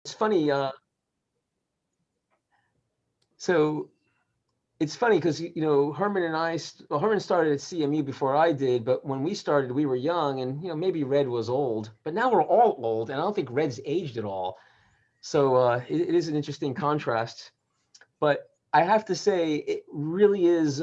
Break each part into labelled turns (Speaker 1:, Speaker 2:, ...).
Speaker 1: It's funny. So it's funny because Herman and Herman started at CMU before I did, but when we started, we were young, and maybe Red was old, but now we're all old, and I don't think Red's aged at all. So it is an interesting contrast. But I have to say, it really is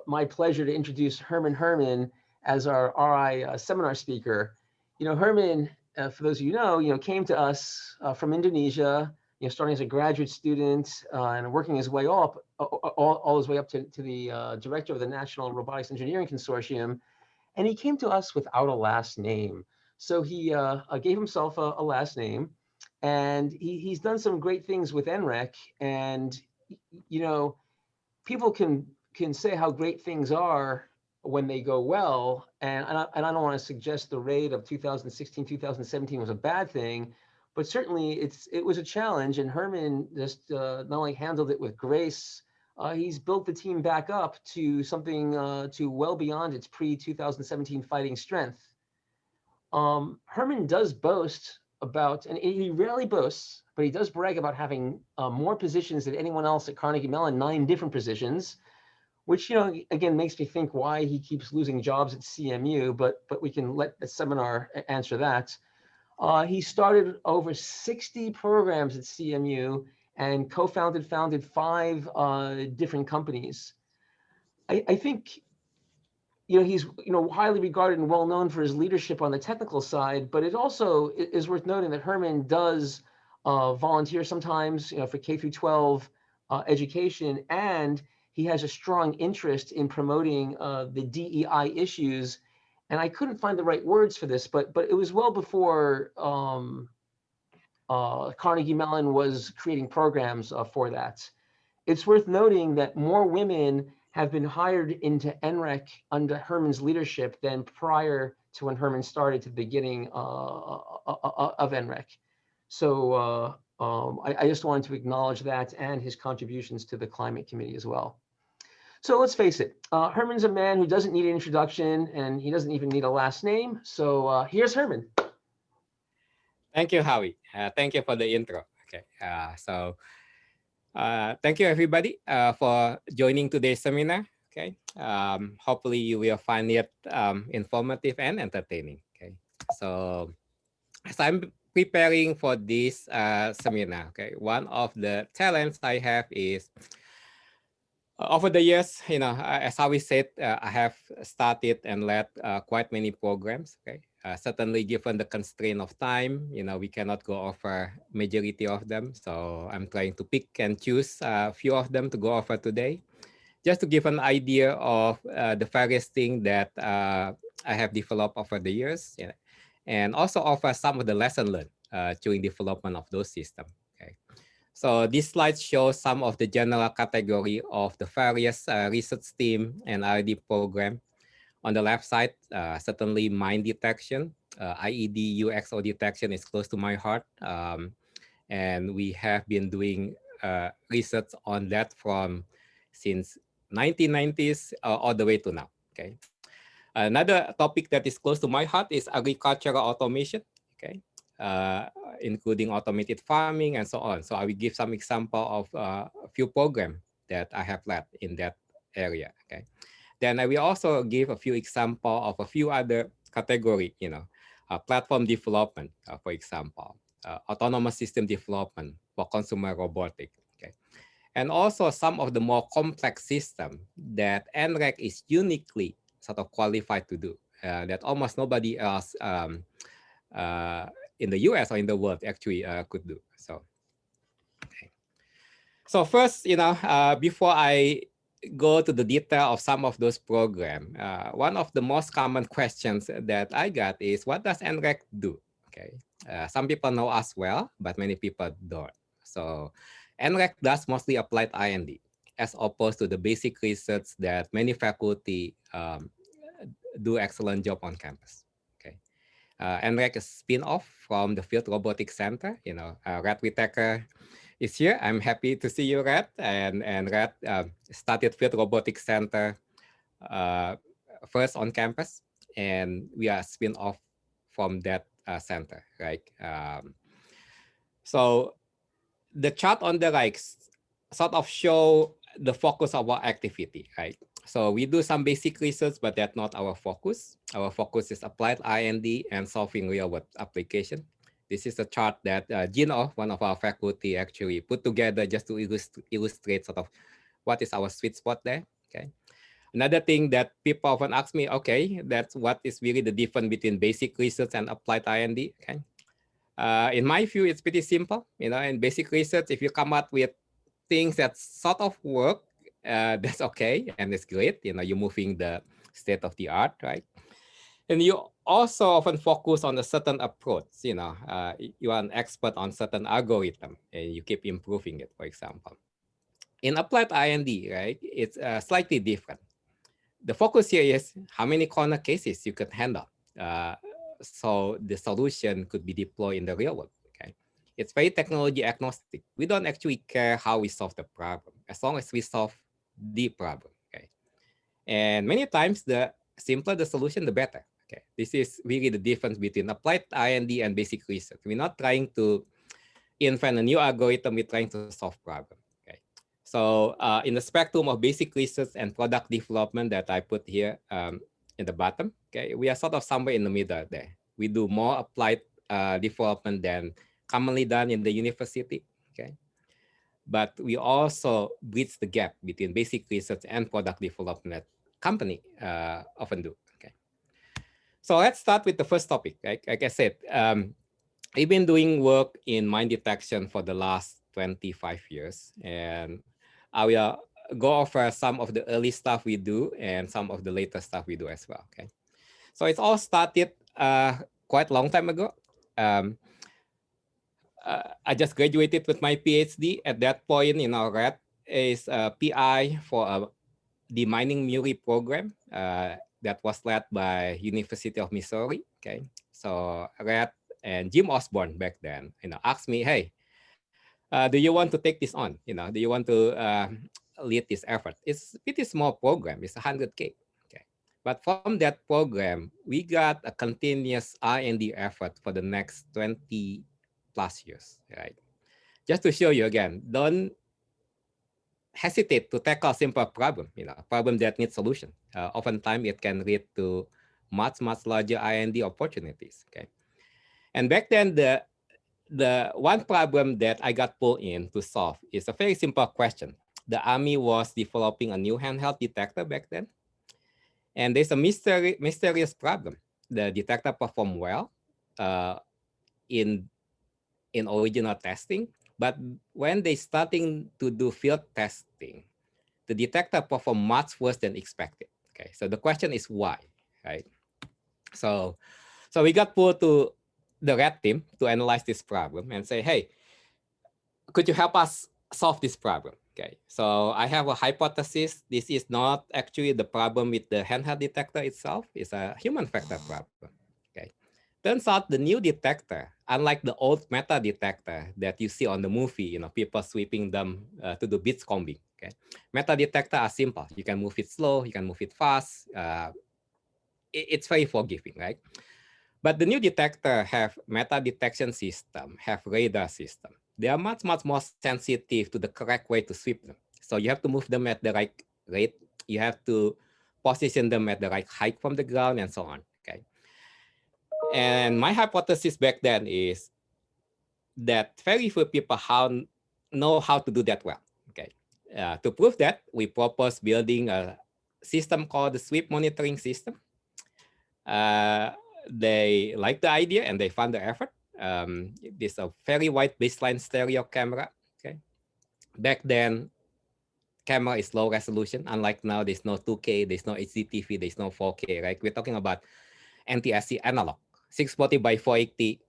Speaker 1: my pleasure to introduce Herman Herman as our RI seminar speaker. Herman, for those of you came to us from Indonesia, starting as a graduate student and working his way up, all his way up to the director of the National Robotics Engineering Consortium. And he came to us without a last name. So he gave himself a last name, and he's done some great things with NREC. And people can say how great things are when they go well, and I don't want to suggest the rate of 2016, 2017 was a bad thing, but certainly it was a challenge, and Herman just not only handled it with grace, he's built the team back up to something to well beyond its pre-2017 fighting strength. Herman does boast about, and he rarely boasts, but he does brag about having more positions than anyone else at Carnegie Mellon, 9 different positions, which, again, makes me think why he keeps losing jobs at CMU, but we can let the seminar answer that. He started over 60 programs at CMU and founded 5 different companies. I think he's highly regarded and well known for his leadership on the technical side, but it also is worth noting that Herman does volunteer sometimes for K through 12 education, and he has a strong interest in promoting the DEI issues. And I couldn't find the right words for this, but it was well before Carnegie Mellon was creating programs for that. It's worth noting that more women have been hired into NREC under Herman's leadership than prior to when Herman started to the beginning of NREC. So I just wanted to acknowledge that and his contributions to the climate committee as well. So let's face it, Herman's a man who doesn't need an introduction, and he doesn't even need a last name. So here's Herman.
Speaker 2: Thank you, Howie. Thank you for the intro. Okay, thank you everybody for joining today's seminar. Okay, hopefully you will find it informative and entertaining. Okay, so as I'm preparing for this seminar, okay, one of the talents I have is over the years, as Howie said, I have started and led quite many programs. Okay, certainly given the constraint of time, we cannot go over majority of them. So I'm trying to pick and choose a few of them to go over today, just to give an idea of the various things that I have developed over the years, and also offer some of the lessons learned during development of those systems. Okay. So this slide shows some of the general category of the various research team and R&D program. On the left side, certainly mine detection, IED UXO detection is close to my heart. And we have been doing research on that from since 1990s all the way to now. Okay. Another topic that is close to my heart is agricultural automation. Okay. Including automated farming and so on. So I will give some example of a few programs that I have led in that area. Okay. Then I will also give a few example of a few other category, platform development, for example, autonomous system development for consumer robotics. Okay. And also some of the more complex system that NREC is uniquely sort of qualified to do, that almost nobody else in the US or in the world actually could do. So, okay. So first, before I go to the detail of some of those programs, one of the most common questions that I got is, what does NREC do? Okay, some people know us well, but many people don't. So NREC does mostly applied R&D, as opposed to the basic research that many faculty do excellent job on campus. NREC is spin-off from the Field Robotics Center. Red Whitaker is here. I'm happy to see you, Red. And Red started Field Robotics Center first on campus, and we are spin-off from that center, right? So the chart on the right sort of show the focus of our activity, right? So we do some basic research, but that's not our focus. Our focus is applied R&D and solving real-world application. This is a chart that Gino, one of our faculty, actually put together just to illustrate sort of what is our sweet spot there, okay? Another thing that people often ask me, okay, that's what is really the difference between basic research and applied R&D, okay? In my view, it's pretty simple. You know, in basic research, if you come up with things that sort of work, that's okay, and it's great. You know, you're moving the state of the art, right? And you also often focus on a certain approach. You know, you are an expert on certain algorithm, and you keep improving it, for example. In applied R&D, right, it's slightly different. The focus here is how many corner cases you could handle. So the solution could be deployed in the real world. Okay, it's very technology agnostic. We don't actually care how we solve the problem, as long as we solve the problem. Okay, and many times the simpler the solution, the better. Okay, this is really the difference between applied R&D and basic research. We're not trying to invent a new algorithm. We're trying to solve problem. Okay, so in the spectrum of basic research and product development that I put here, in the bottom, okay, we are sort of somewhere in the middle there. We do more applied development than commonly done in the university, okay? But we also bridge the gap between basic research and product development that company often do, okay? So let's start with the first topic, right? Like I said, I've been doing work in mine detection for the last 25 years, and I will go over some of the early stuff we do and some of the later stuff we do as well, okay? So it all started quite a long time ago. I just graduated with my PhD. At that point, you know, RED is a PI for a demining Muri program that was led by University of Missouri, okay? So RED and Jim Osborne back then, you know, asked me, hey, do you want to take this on? You know, do you want to lead this effort? It's a pretty small program. It's 100K. Okay, but from that program, we got a continuous R&D effort for the next 20 plus years. Right? Just to show you again, don't hesitate to tackle a simple problem. You know, a problem that needs solution. Oftentimes, it can lead to much larger R&D opportunities. Okay, and back then the one problem that I got pulled in to solve is a very simple question. The Army was developing a new handheld detector back then. And there's a mysterious problem. The detector performed well in original testing, but when they starting to do field testing, the detector performed much worse than expected. Okay, so the question is why, right? So we got pulled to the RED team to analyze this problem and say, hey, could you help us solve this problem? Okay, so I have a hypothesis. This is not actually the problem with the handheld detector itself. It's a human factor problem. Okay, turns out the new detector, unlike the old meta detector that you see on the movie, you know, people sweeping them to do bits combing. Okay, meta detector are simple. You can move it slow, you can move it fast. It's very forgiving, right? But the new detector have meta detection system, have radar system. They are much more sensitive to the correct way to sweep them. So you have to move them at the right rate. You have to position them at the right height from the ground and so on, okay? And my hypothesis back then is that very few people know how to do that well, okay? To prove that, we propose building a system called the sweep monitoring system. They like the idea and they fund the effort. This a very wide baseline stereo camera. Okay, back then, camera is low resolution. Unlike now, there's no 2K, there's no HDTV, there's no 4K. Right? We're talking about NTSC analog, 640 by 480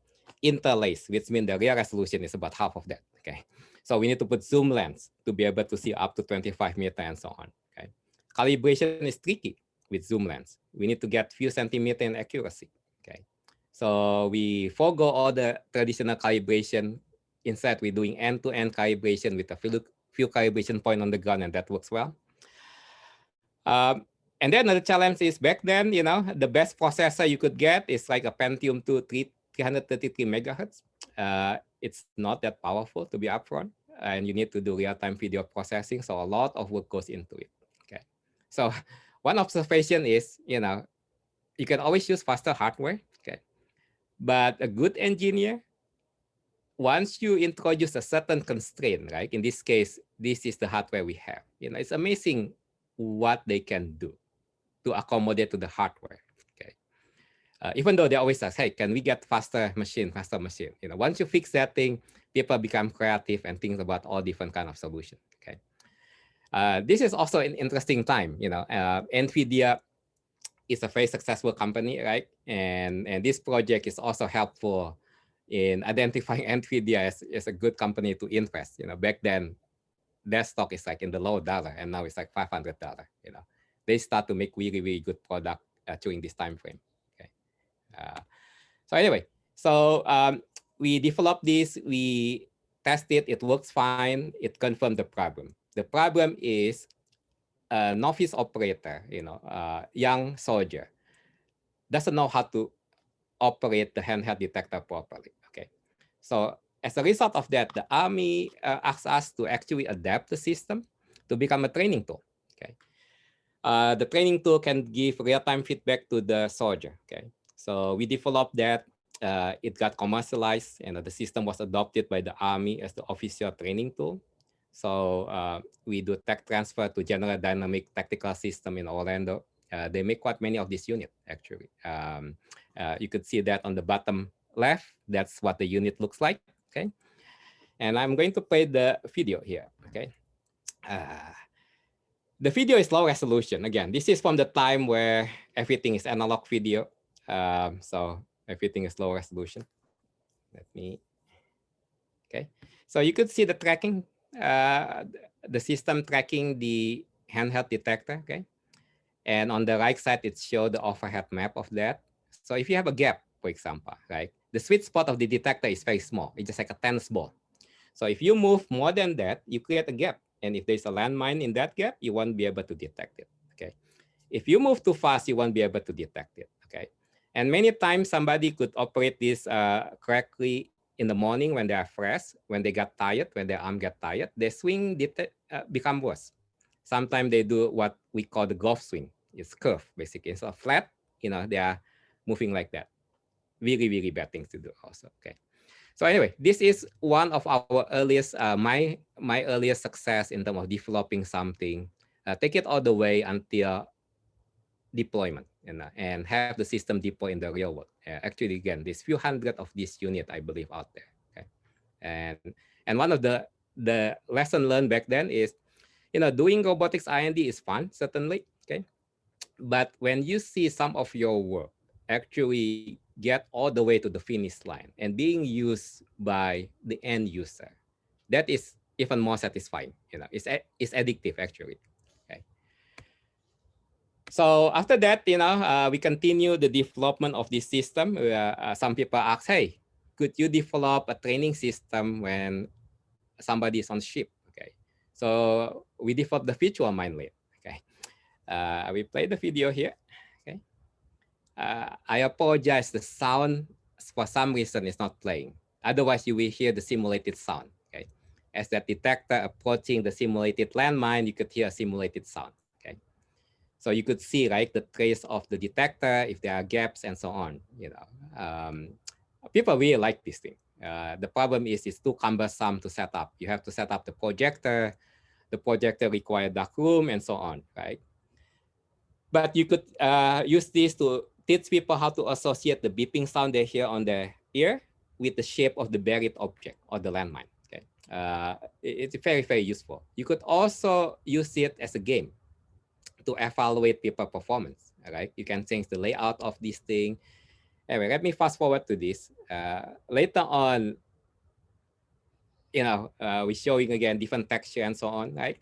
Speaker 2: interlaced, which means the real resolution is about half of that. Okay, so we need to put zoom lens to be able to see up to 25 meters and so on. Okay, calibration is tricky with zoom lens. We need to get few centimeter in accuracy. Okay, so we forego all the traditional calibration. Instead, we're doing end-to-end calibration with a few calibration point on the ground, and that works well. And then another challenge is back then, you know, the best processor you could get is like a Pentium 2 333 megahertz. it's not that powerful to be upfront, and you need to do real-time video processing. So a lot of work goes into it. Okay. So one observation is, you know, you can always use faster hardware. Okay. But a good engineer, once you introduce a certain constraint, right? In this case, this is the hardware we have. You know, it's amazing what they can do to accommodate to the hardware. Okay. Even though they always ask, hey, can we get faster machine, faster machine? You know, once you fix that thing, people become creative and think about all different kind of solutions. Okay. This is also an interesting time. You know, NVIDIA is a very successful company, right? And this project is also helpful in identifying NVIDIA as a good company to invest. You know, back then, their stock is like in the low dollar, and now it's like $500. You know, they start to make really, really good product during this time frame. Okay. So anyway, so we developed this, we tested, it works fine, it confirmed the problem. The problem is a novice operator, you know, young soldier, doesn't know how to operate the handheld detector properly. Okay, so as a result of that, the Army asked us to actually adapt the system to become a training tool. Okay, the training tool can give real-time feedback to the soldier. Okay, so we developed that. It got commercialized, and the system was adopted by the Army as the official training tool. So we do tech transfer to General Dynamic Tactical System in Orlando. They make quite many of these units, actually. You could see that on the bottom left. That's what the unit looks like, okay? And I'm going to play the video here, okay? The video is low resolution. Again, this is from the time where everything is analog video. So everything is low resolution. Let me, okay. So you could see the tracking, the system tracking the handheld detector, okay? And on the right side, it shows the overhead map of that. So if you have a gap, for example, right? The sweet spot of the detector is very small. It's just like a tennis ball. So if you move more than that, you create a gap. And if there's a landmine in that gap, you won't be able to detect it, okay? If you move too fast, you won't be able to detect it, okay? And many times somebody could operate this correctly in the morning when they are fresh, when they got tired, when their arm get tired, their swing become worse. Sometimes they do what we call the golf swing. It's curved, basically. It's flat, you know, they are moving like that. Really, really bad things to do also, okay? So anyway, this is one of our earliest, my earliest success in terms of developing something. Take it all the way until deployment, you know, and have the system deploy in the real world. Actually, again, there's few hundred of this unit, I believe, out there. Okay, and one of the lesson learned back then is, you know, doing robotics R&D is fun, certainly. Okay, but when you see some of your work actually get all the way to the finish line and being used by the end user, that is even more satisfying. You know, it's addictive actually. Okay. So after that, you know, we continue the development of this system. Some people ask, hey, could you develop a training system when somebody is on ship? Okay. So we developed the virtual mind lab. Okay. We play the video here. Okay. I apologize, the sound for some reason is not playing. Otherwise, you will hear the simulated sound. Okay. As that detector approaching the simulated landmine, you could hear a simulated sound. Okay. So you could see, right, the trace of the detector, if there are gaps and so on. You know, people really like this thing. The problem is it's too cumbersome to set up. You have to set up the projector. The projector requires dark room and so on, right? But you could use this to teach people how to associate the beeping sound they hear on their ear with the shape of the buried object or the landmine. Okay, it's very, very useful. You could also use it as a game to evaluate people performance. All right, you can change the layout of this thing. Anyway, let me fast forward to this. Later on, you know, we're showing again different texture and so on, right?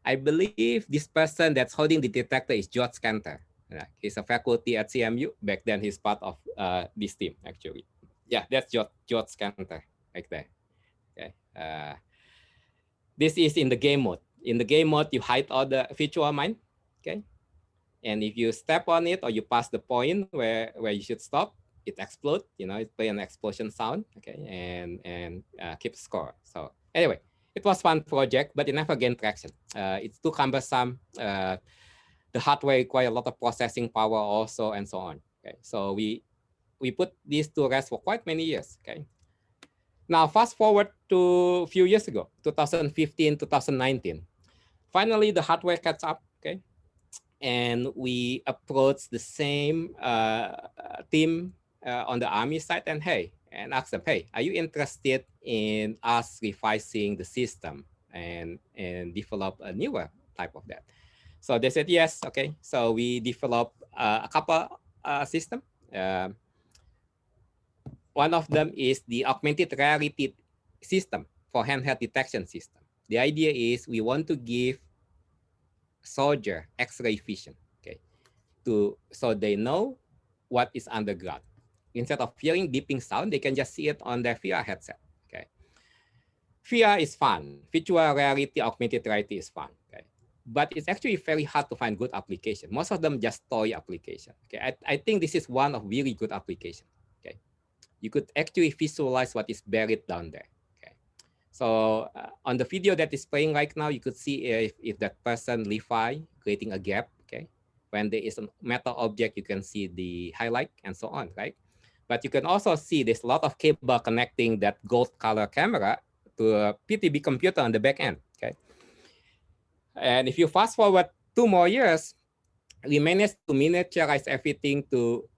Speaker 2: I believe this person that's holding the detector is George Cantor. He's a faculty at CMU. Back then, he's part of this team, actually. Yeah, that's George Cantor, right there. Okay. This is in the game mode. In the game mode, you hide all the virtual mind, okay? And if you step on it or you pass the point where you should stop, it explodes, it play an explosion sound, okay, and keep score. So anyway, it was fun project, but it never gained traction. It's too cumbersome. The hardware require a lot of processing power also, and so on. Okay, so we put these to rest for quite many years. Okay, now fast forward to a few years ago, 2015, 2019. Finally, the hardware catch up. Okay, and we approached the same team on the Army side, and asked them, hey, are you interested in us revising the system and develop a newer type of that? So they said yes. Okay, so we developed a couple system. One of them is the augmented reality system for handheld detection system. The idea is we want to give soldier X-ray vision, okay, so they know what is underground. Instead of hearing beeping sound, they can just see it on their VR headset. Okay, VR is fun. Virtual reality, augmented reality is fun. Okay, but it's actually very hard to find good application. Most of them just toy application. Okay, I think this is one of really good application. Okay, you could actually visualize what is buried down there. Okay, so on the video that is playing right now, you could see if that person Levi creating a gap. Okay, when there is a metal object, you can see the highlight and so on, right? But you can also see there's a lot of cable connecting that gold color camera to a PTB computer on the back end. Okay, and if you fast forward 2 more years, we managed to miniaturize everything to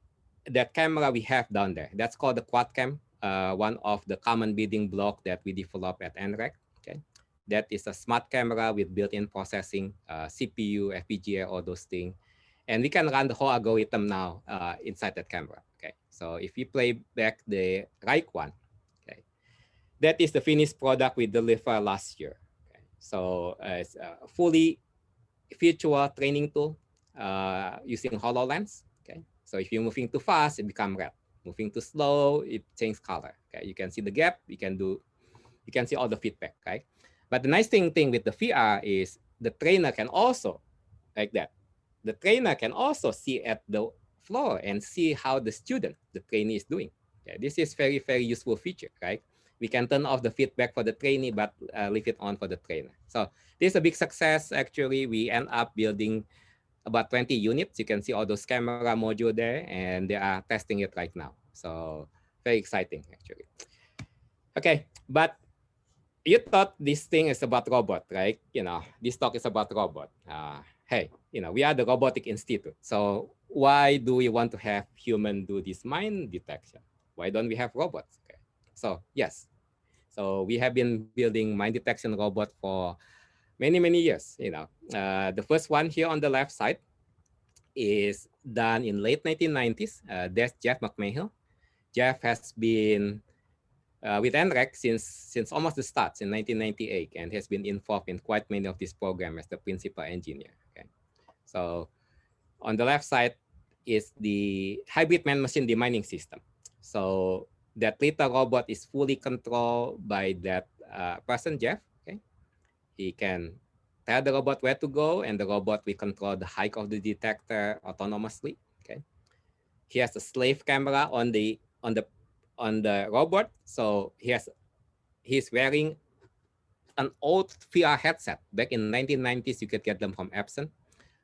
Speaker 2: that camera we have down there. That's called the quad cam, one of the common building block that we develop at NREC. Okay, that is a smart camera with built-in processing, CPU, FPGA, all those things, and we can run the whole algorithm now inside that camera. Okay, so if you play back the right one, okay, that is the finished product we delivered last year. Okay, so it's a fully virtual training tool using HoloLens. Okay, so if you're moving too fast, it becomes red. Moving too slow, it changes color. Okay, you can see the gap. You can see all the feedback. Right, but the nice thing with the VR is the trainer can also like that. The trainer can also see at the floor and see how the student, the trainee, is doing. Okay, this is very useful feature. Right, we can turn off the feedback for the trainee, but leave it on for the trainer. So this is a big success. Actually, we end up building about 20 units. You can see all those camera module there, and they are testing it right now. So very exciting, actually. Okay, but you thought this thing is about robot, right? This talk is about robot. Hey, we are the Robotics Institute. So why do we want to have human do this mine detection? Why don't we have robots? Okay. So yes, so we have been building mine detection robot for many years. The first one here on the left side is done in late 1990s. That's Jeff McMahill. Jeff has been with NREC since almost the start in 1998 and has been involved in quite many of these programs as the principal engineer. Okay, so on the left side is the hybrid man-machine demining system. So that little robot is fully controlled by that person, Jeff. Okay, he can tell the robot where to go, and the robot will control the height of the detector autonomously. Okay, he has a slave camera on the robot, so he's wearing an old VR headset. Back in 1990s, you could get them from Epson.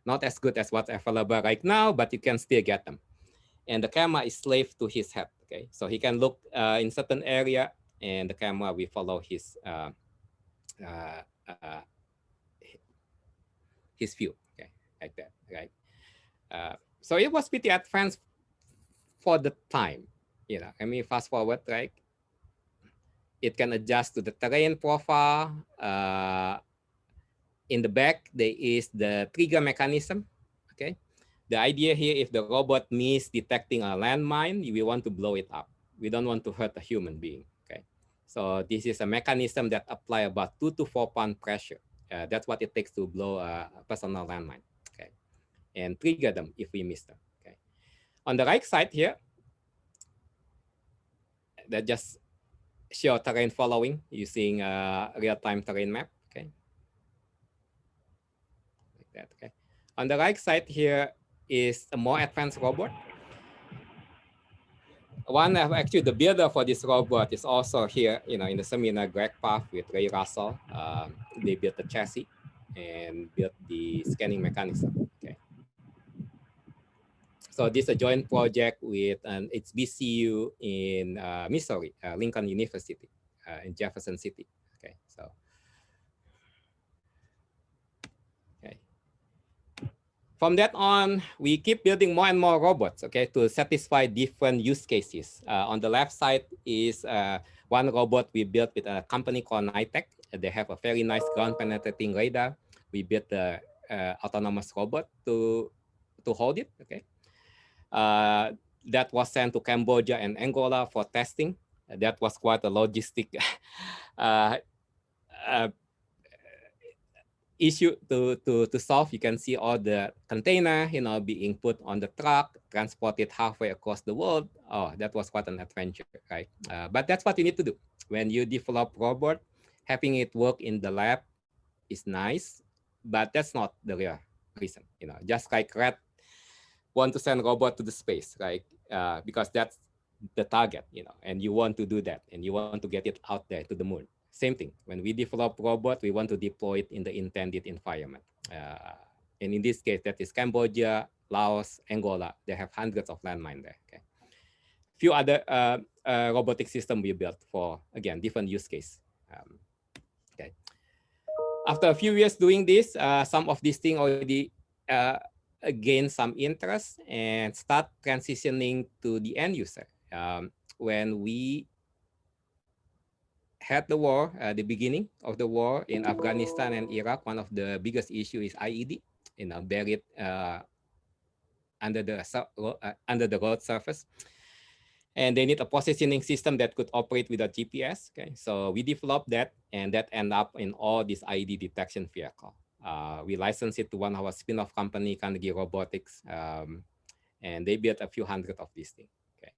Speaker 2: Not as good as what's available right now, but you can still get them. And the camera is slave to his head. Okay, so he can look in certain area, and the camera will follow his view. Okay, like that, right? So it was pretty advanced for the time. I mean, fast forward, right? It can adjust to the terrain profile. In the back, there is the trigger mechanism. Okay, the idea here, if the robot misses detecting a landmine, we want to blow it up. We don't want to hurt a human being. Okay, so this is a mechanism that apply about 2 to 4 pound pressure. That's what it takes to blow a personal landmine. Okay, and trigger them if we miss them. Okay, on the right side here, that just show terrain following using a real-time terrain map. Okay, like that. Okay, on the right side here is a more advanced robot. actually the builder for this robot is also here, in the seminar, Greg Paff with Ray Russell. They built the chassis and built the scanning mechanism. Okay. So this is a joint project with an HBCU in Missouri, Lincoln University in Jefferson City. Okay, so okay. From that on, we keep building more and more robots, okay, to satisfy different use cases. On the left side is one robot we built with a company called NITEC. They have a very nice ground penetrating radar. We built the autonomous robot to hold it, okay. That was sent to Cambodia and Angola for testing. That was quite a logistic issue to solve. You can see all the container, being put on the truck, transported halfway across the world. Oh, that was quite an adventure, right? But that's what you need to do. When you develop robot, having it work in the lab is nice, but that's not the real reason. Just like Red want to send robot to the space, right? Because that's the target, and you want to do that, and you want to get it out there to the moon. Same thing. When we develop robot, we want to deploy it in the intended environment. And in this case, that is Cambodia, Laos, Angola. They have hundreds of landmines there. Okay. Few other robotic system we built for, again, different use case. Okay. After a few years doing this, some of these things already gain some interest and start transitioning to the end user. When we had the war, the beginning of the war in Afghanistan and Iraq, one of the biggest issues is IED, buried under the road surface. And they need a positioning system that could operate without GPS. Okay, so we developed that, and that ended up in all this IED detection vehicle. We licensed it to one of our spin-off company, Carnegie Robotics, and they built a few hundred of these things. Okay.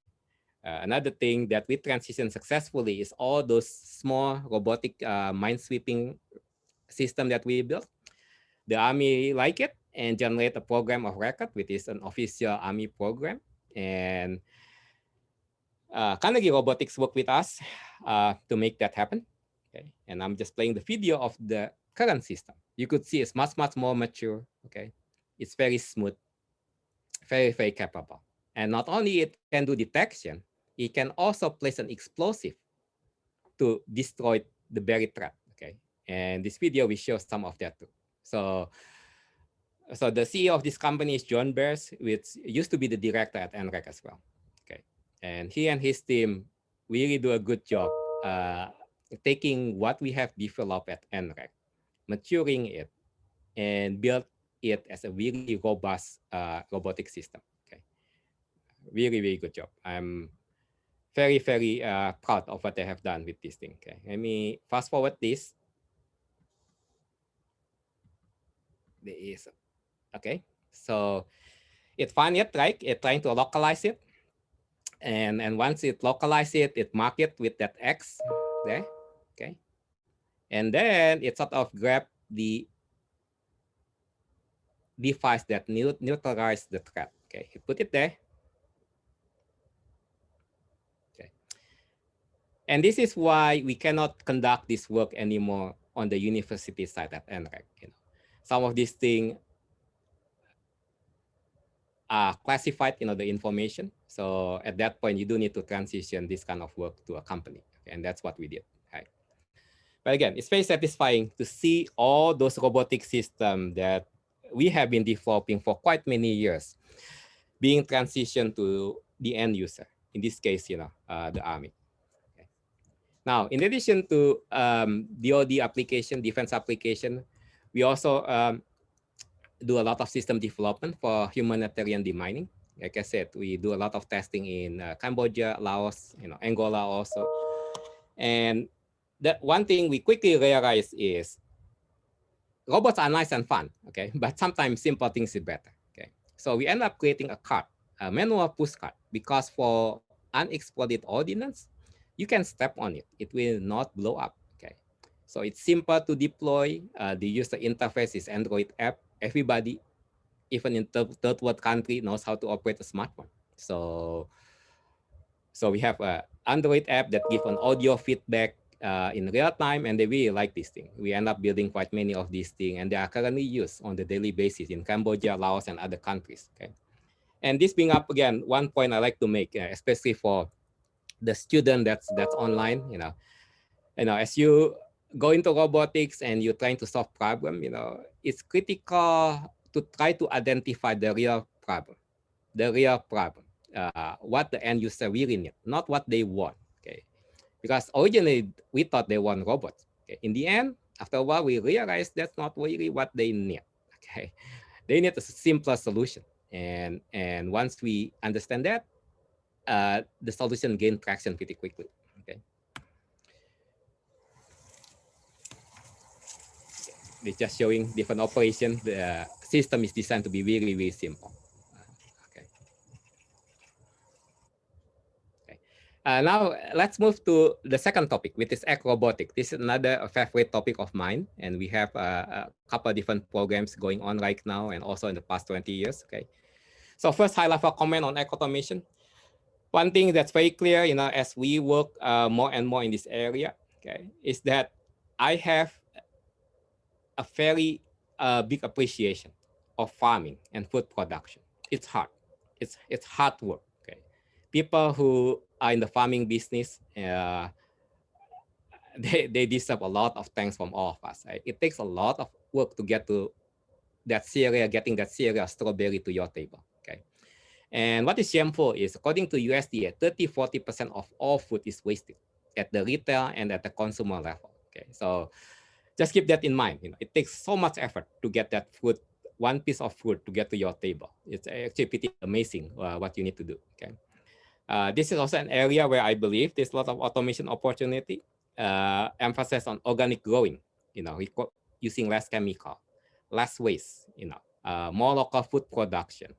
Speaker 2: Another thing that we transitioned successfully is all those small robotic mine-sweeping system that we built. The Army like it and generate a program of record, which is an official Army program. And Carnegie Robotics worked with us to make that happen. Okay. And I'm just playing the video of the current system. You could see it's much, much more mature. Okay. It's very smooth, very, very capable. And not only it can do detection, it can also place an explosive to destroy the buried threat. Okay. And this video, we show some of that too. So the CEO of this company is John Bears, which used to be the director at NREC as well. Okay. And he and his team really do a good job taking what we have developed at NREC, maturing it, and build it as a really robust robotic system. Okay, really, really good job. I'm very, very proud of what they have done with this thing. Okay, let me fast forward this. There is, okay. So it find it, right? It's trying to localize it, and once it localize it, it mark it with that X there. Okay, and then it sort of grab the device that neutralize the threat. Okay, you put it there. Okay, and this is why we cannot conduct this work anymore on the university side at NREC. Some of these things are classified, the information. So at that point, you do need to transition this kind of work to a company, okay? And that's what we did. Right? But again, it's very satisfying to see all those robotic systems that we have been developing for quite many years being transitioned to the end user. In this case, the Army. Okay. Now, in addition to DoD application, defense application, we also do a lot of system development for humanitarian demining. Like I said, we do a lot of testing in Cambodia, Laos, Angola also. And that one thing we quickly realize is robots are nice and fun, okay? But sometimes simple things is better, okay? So we end up creating a cart, a manual push cart, because for unexploded ordnance, you can step on it. It will not blow up, okay? So it's simple to deploy. The user interface is Android app. Everybody, even in third world country, knows how to operate a smartphone. So So we have an Android app that gives an audio feedback in real time, and they really like this thing. We end up building quite many of these things, and they are currently used on the daily basis in Cambodia, Laos, and other countries. Okay, and this being up again, one point I like to make, especially for the student that's online, as you go into robotics and you're trying to solve problem, it's critical to try to identify the real problem, what the end user really need, not what they want. Okay, because originally we thought they want robots. Okay? In the end, after a while, we realized that's not really what they need. Okay, they need a simpler solution, and once we understand that, the solution gain traction pretty quickly. Okay, it's just showing different operations. The system is designed to be really, really simple. Okay. Now let's move to the second topic, which is ag robotics. This is another favorite topic of mine, and we have a couple of different programs going on right now, and also in the past 20 years. Okay, so first high-level comment on ag automation. One thing that's very clear, as we work more and more in this area, okay, is that I have a very big appreciation of farming and food production. It's hard. It's hard work. Okay, people who are in the farming business, they deserve a lot of thanks from all of us. Right? It takes a lot of work to get to that cereal, getting that cereal strawberry to your table. Okay, and what is shameful is, according to USDA, 30-40% of all food is wasted at the retail and at the consumer level. Okay, so just keep that in mind. It takes so much effort to get that food, one piece of food to get to your table. It's actually pretty amazing what you need to do. Okay, this is also an area where I believe there's a lot of automation opportunity. Emphasis on organic growing. Using less chemical, less waste. More local food production.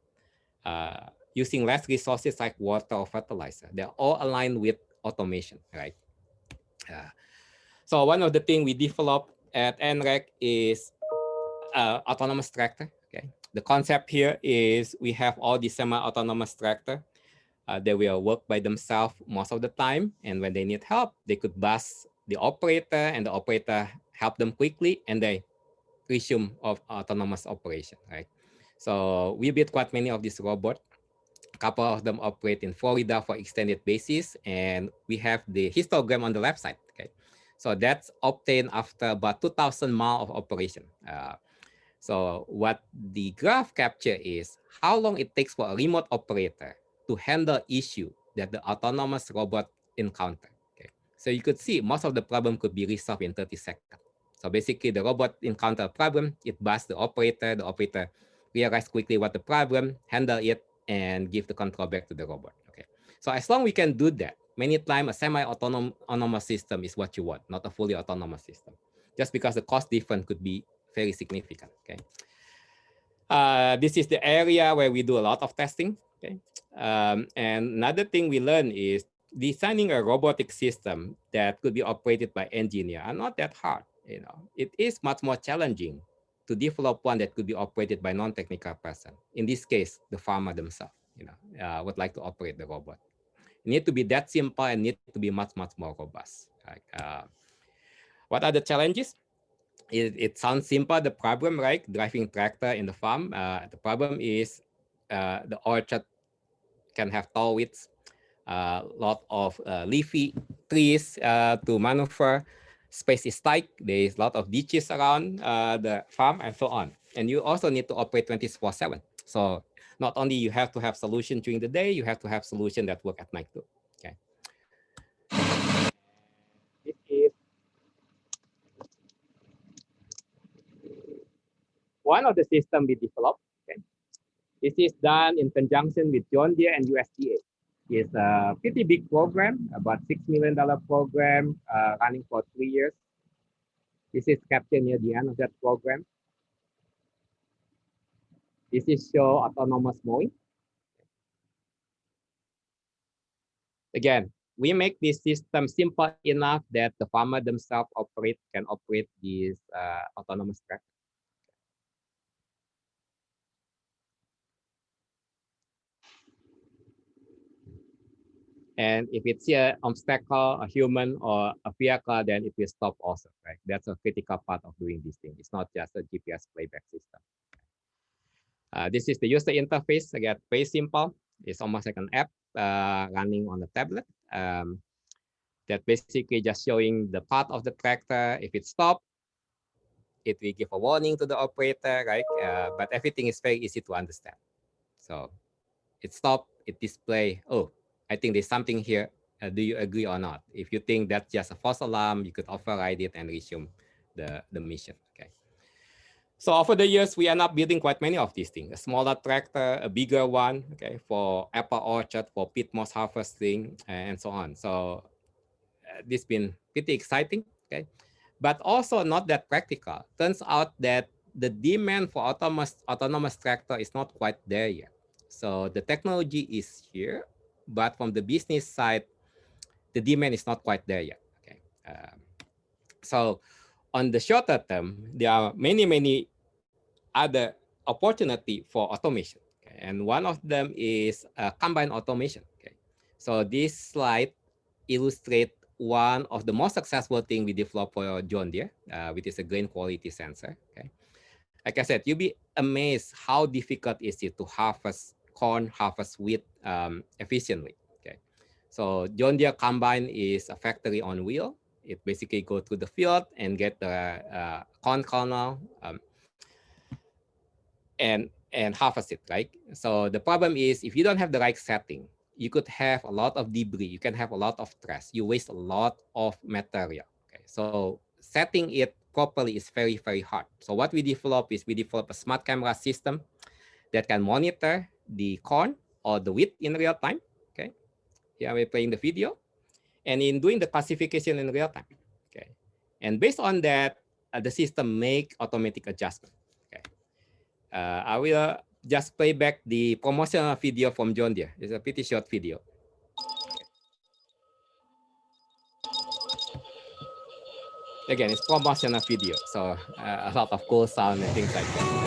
Speaker 2: Using less resources like water or fertilizer. They're all aligned with automation, right? So one of the things we developed at NREC is autonomous tractor. Okay, the concept here is we have all these semi-autonomous tractor. They will work by themselves most of the time, and when they need help, they could bus the operator, and the operator help them quickly, and they resume of autonomous operation. Right. So we built quite many of these robots. A couple of them operate in Florida for extended basis, and we have the histogram on the left side. Okay, so that's obtained after about 2,000 miles of operation. So what the graph capture is how long it takes for a remote operator to handle issue that the autonomous robot encounter. Okay, so you could see most of the problem could be resolved in 30 seconds. So basically, the robot encounter a problem, it busts the operator realize quickly what the problem, handle it, and give the control back to the robot. Okay, so as long as we can do that, many times a semi-autonomous system is what you want, not a fully autonomous system, just because the cost difference could be very significant. Okay, this is the area where we do a lot of testing. Okay, and another thing we learn is designing a robotic system that could be operated by engineer are not that hard. It is much more challenging to develop one that could be operated by non-technical person. In this case, the farmer themselves, would like to operate the robot. It need to be that simple and need to be much more robust. Like, what are the challenges? It sounds simple, the problem, right? Driving tractor in the farm. The problem is the orchard can have tall widths, a lot of leafy trees to maneuver. Space is tight. There is a lot of ditches around the farm and so on. And you also need to operate 24/7. So not only you have to have solution during the day, you have to have solution that work at night too. Okay. This is one of the system we developed. Okay. This is done in conjunction with John Deere and USDA. It's a pretty big program, about $6 million program running for 3 years. This is captured near the end of that program. This is show autonomous mowing. Again, we make this system simple enough that the farmer themselves can operate this autonomous tractor. And if it's an obstacle, a human or a vehicle, then it will stop also, right? That's a critical part of doing this thing. It's not just a GPS playback system. This is the user interface. Again, very simple. It's almost like an app running on a tablet. That basically just showing the part of the tractor. If it stops, it will give a warning to the operator, right? But everything is very easy to understand. So it stopped, it display, oh, I think there's something here. Do you agree or not? If you think that's just a false alarm, you could override it and resume the mission, okay? So over the years, we end up building quite many of these things, a smaller tractor, a bigger one, okay, for apple orchard, for peat moss harvesting, and so on. So this has been pretty exciting, okay? But also not that practical. Turns out that the demand for autonomous tractor is not quite there yet. So the technology is here, but from the business side, the demand is not quite there yet. Okay. So on the shorter term, there are many other opportunity for automation. Okay? And one of them is combined automation. Okay. So this slide illustrates one of the most successful thing we developed for John Deere, which is a grain quality sensor. Okay. Like I said, you'll be amazed how difficult is it to harvest corn, harvest wheat efficiently. Okay. So John Deere Combine is a factory on wheel. It basically go to the field and get the corn kernel and harvest it, right? So the problem is if you don't have the right setting, you could have a lot of debris. You can have a lot of stress. You waste a lot of material. Okay, so setting it properly is very hard. So what we develop is we develop a smart camera system that can monitor the corn or the wheat in real time. Okay, here we're playing the video, and in doing the classification in real time. Okay, and based on that, the system make automatic adjustment. Okay, I will just play back the promotional video from John Deere. It's a pretty short video. Again, it's promotional video, so a lot of cool sound and things like that.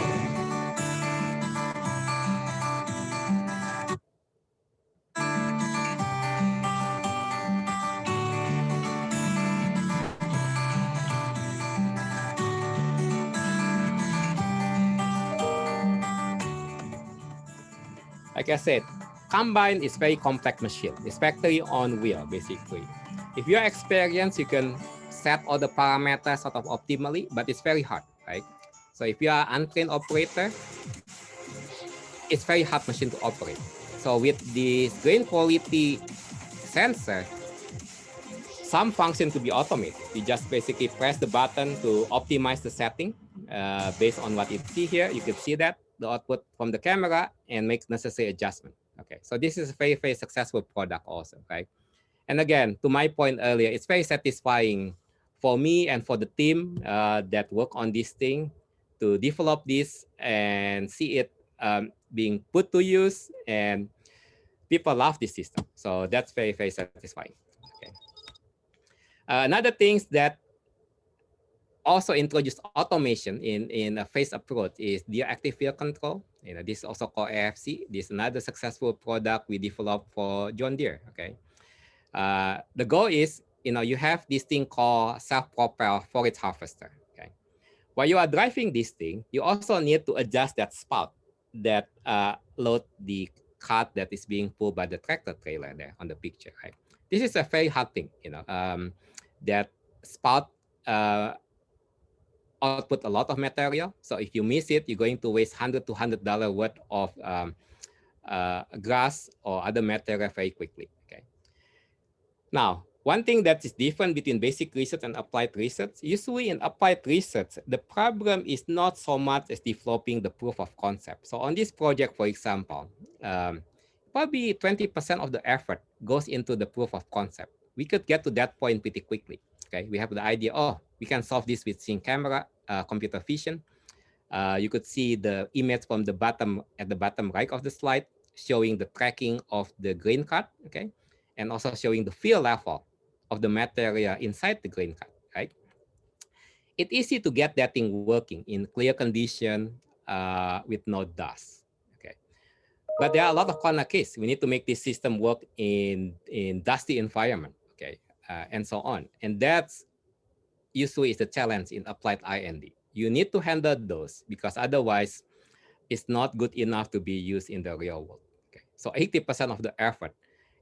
Speaker 2: Like I said, combine is very complex machine. It's factory on wheel, basically. If you're experienced, you can set all the parameters sort of optimally, but it's very hard, right? So if you are an untrained operator, it's very hard machine to operate. So with this grain quality sensor, some function to be automated. You just basically press the button to optimize the setting based on what you see here. You can see that the output from the camera and make necessary adjustment. Okay, so this is a very successful product also, right? And again, to my point earlier, it's very satisfying for me and for the team that work on this thing to develop this and see it being put to use, and people love this system. So that's very satisfying. Okay. Another things that also introduced automation in a phase approach is the active field control. You know, this is also called AFC. This is another successful product we developed for John Deere. Okay. The goal is, you have this thing called self-propelled forage harvester. Okay. While you are driving this thing, you also need to adjust that spout that load the cart that is being pulled by the tractor trailer there on the picture. Right. This is a very hard thing. That spout output a lot of material. So if you miss it, you're going to waste $100 to $200 worth of grass or other material very quickly. Okay. Now, one thing that is different between basic research and applied research, usually in applied research, the problem is not so much as developing the proof of concept. So on this project, for example, probably 20% of the effort goes into the proof of concept. We could get to that point pretty quickly. Okay, we have the idea, oh, we can solve this with seeing camera, computer vision. You could see the image from the bottom at the bottom right of the slide showing the tracking of the grain cart, okay, and also showing the field level of the material inside the grain cart, right? It's easy to get that thing working in clear condition with no dust, okay? But there are a lot of corner cases. We need to make this system work in dusty environment, okay, and so on. And that's usually is the challenge in applied R&D. You need to handle those because otherwise it's not good enough to be used in the real world. Okay, so 80% of the effort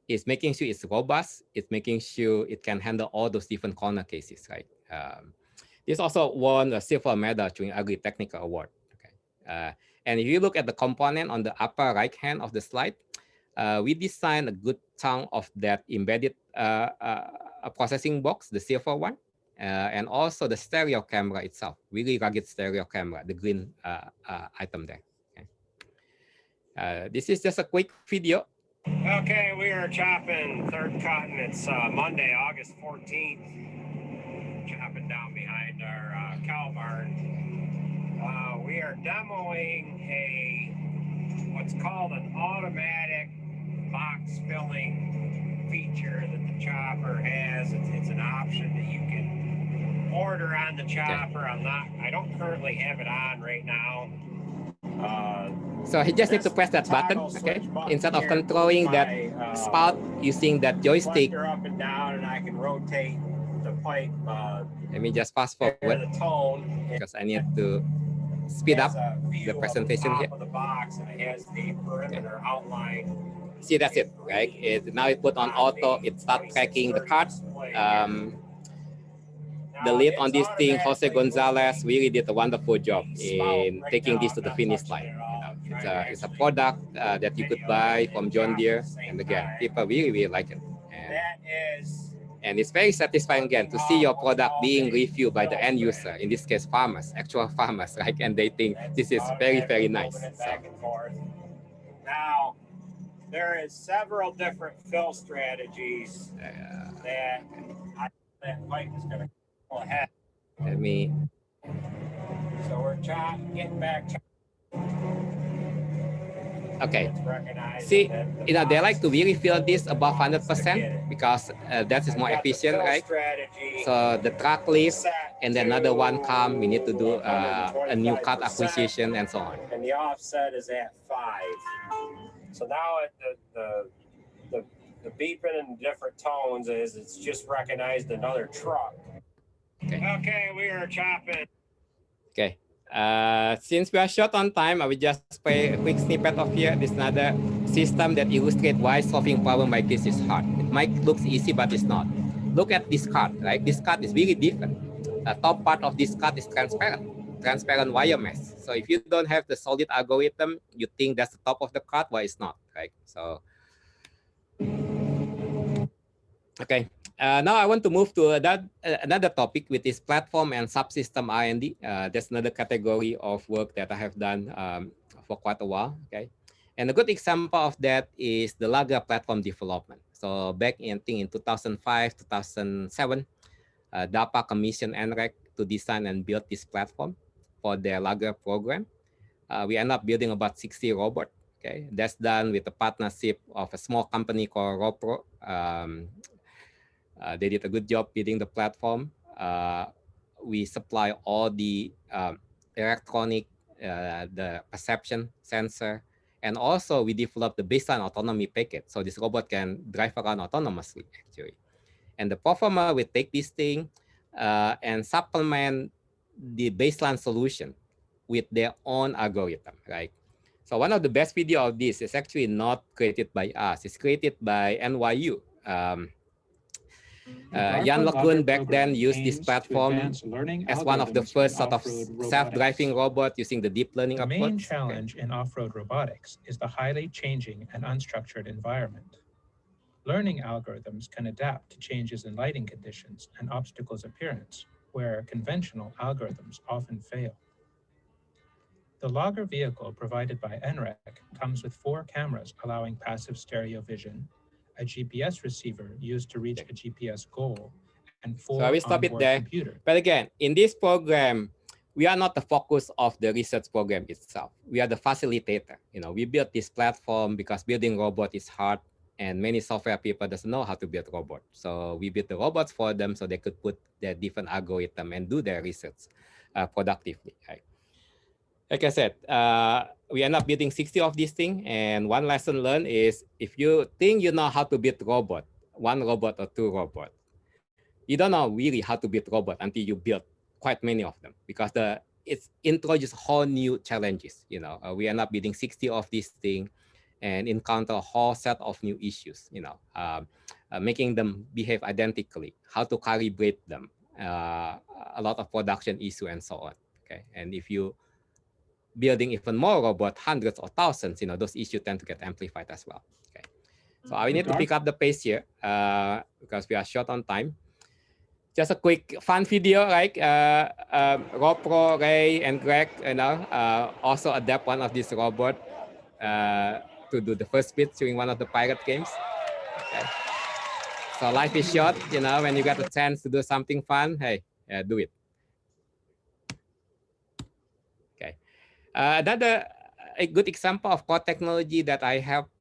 Speaker 2: is making sure it's robust. It's making sure it can handle all those different corner cases, right? This also won a silver medal during Agri Technical Award. Okay, and if you look at the component on the upper right hand of the slide, we designed a good chunk of that embedded processing box, the silver one, and also the stereo camera itself, really rugged stereo camera, the green item there. Okay. This is just a quick video.
Speaker 3: Okay, we are chopping third cotton. It's Monday, August 14th. Chopping down behind our cow barn. We are demoing what's called an automatic box filling feature that the chopper has. It's an option that you can order on the chopper. I don't currently have it on right now.
Speaker 2: So he just needs to press that button, okay? Instead of controlling that spout using that joystick.
Speaker 3: Up and down, and I can rotate the pipe.
Speaker 2: Let me just fast forward because I need to speed up the presentation here.
Speaker 3: The box, and it has the perimeter outline.
Speaker 2: See, that's it, right? Now it put on auto, it starts tracking the cart. The lead on this thing, Jose Gonzalez, really did a wonderful job in taking this to the finish line. It's a product that you could buy from John Deere, and again, people really like it. And it's very satisfying again to see your product being reviewed by the end user, in this case farmers, actual farmers, right? And they think this is very nice. So.
Speaker 3: Now, there is several different fill strategies that pipe is going to go ahead.
Speaker 2: Let me.
Speaker 3: So we're getting back.
Speaker 2: Okay. See, they like to really fill this above 100% because that is more efficient, right? So the truck leaves and then another one come. We need to do a new cart acquisition and so on.
Speaker 3: And the offset is at 5. So now the beeping in different tones is it's just recognized another truck. Okay, we are chopping.
Speaker 2: Okay. Since we are short on time, I will just play a quick snippet of here. This is another system that illustrates why solving problem like this is hard. It might look easy, but it's not. Look at this card, right? This card is really different. The top part of this card is transparent wire mesh. So if you don't have the solid algorithm, you think that's the top of the card, but it's not, right? So, okay. Now I want to move to another topic, which is platform and subsystem R&D. That's another category of work that I have done for quite a while. Okay, and a good example of that is the Lager platform development. So back in 2005, 2007, DARPA commissioned NREC to design and build this platform for their Lager program. We end up building about 60 robots. Okay, that's done with a partnership of a small company called Robro. They did a good job building the platform. We supply all the electronic, the perception sensor, and also we developed the baseline autonomy packet. So this robot can drive around autonomously, actually. And the performer will take this thing and supplement the baseline solution with their own algorithm, right? So one of the best video of this is actually not created by us. It's created by NYU. Jan LeCun back then used this platform as one of the first sort of self-driving robot using the deep learning approach.
Speaker 4: The main challenge in off-road robotics is the highly changing and unstructured environment. Learning algorithms can adapt to changes in lighting conditions and obstacles appearance, where conventional algorithms often fail. The Lager vehicle provided by NREC comes with 4 cameras allowing passive stereo vision, a GPS receiver used to reach a GPS goal, and 4
Speaker 2: so I will stop it there.
Speaker 4: Computer.
Speaker 2: But again, in this program, we are not the focus of the research program itself. We are the facilitator. We built this platform because building robot is hard, and many software people doesn't know how to build robots. So we built the robots for them so they could put their different algorithm and do their research productively. Right? like I said, we end up building 60 of these things. And one lesson learned is if you think you know how to build robot, one robot or two robots, you don't know really how to build robot until you build quite many of them, because it's introduces whole new challenges. You know, we end up building 60 of these things and encounter a whole set of new issues. You know, making them behave identically, how to calibrate them, a lot of production issue and so on. Okay, and if you building even more robot, hundreds or thousands, you know, those issues tend to get amplified as well. Okay, so I need to pick up the pace here because we are short on time. Just a quick fun video, like Ropro, Ray, and Greg, you know, also adapt one of these robots to do the first bit during one of the pirate games. Okay. So life is short, you know, when you get a chance to do something fun, hey, do it. Okay. Another a good example of core technology that I have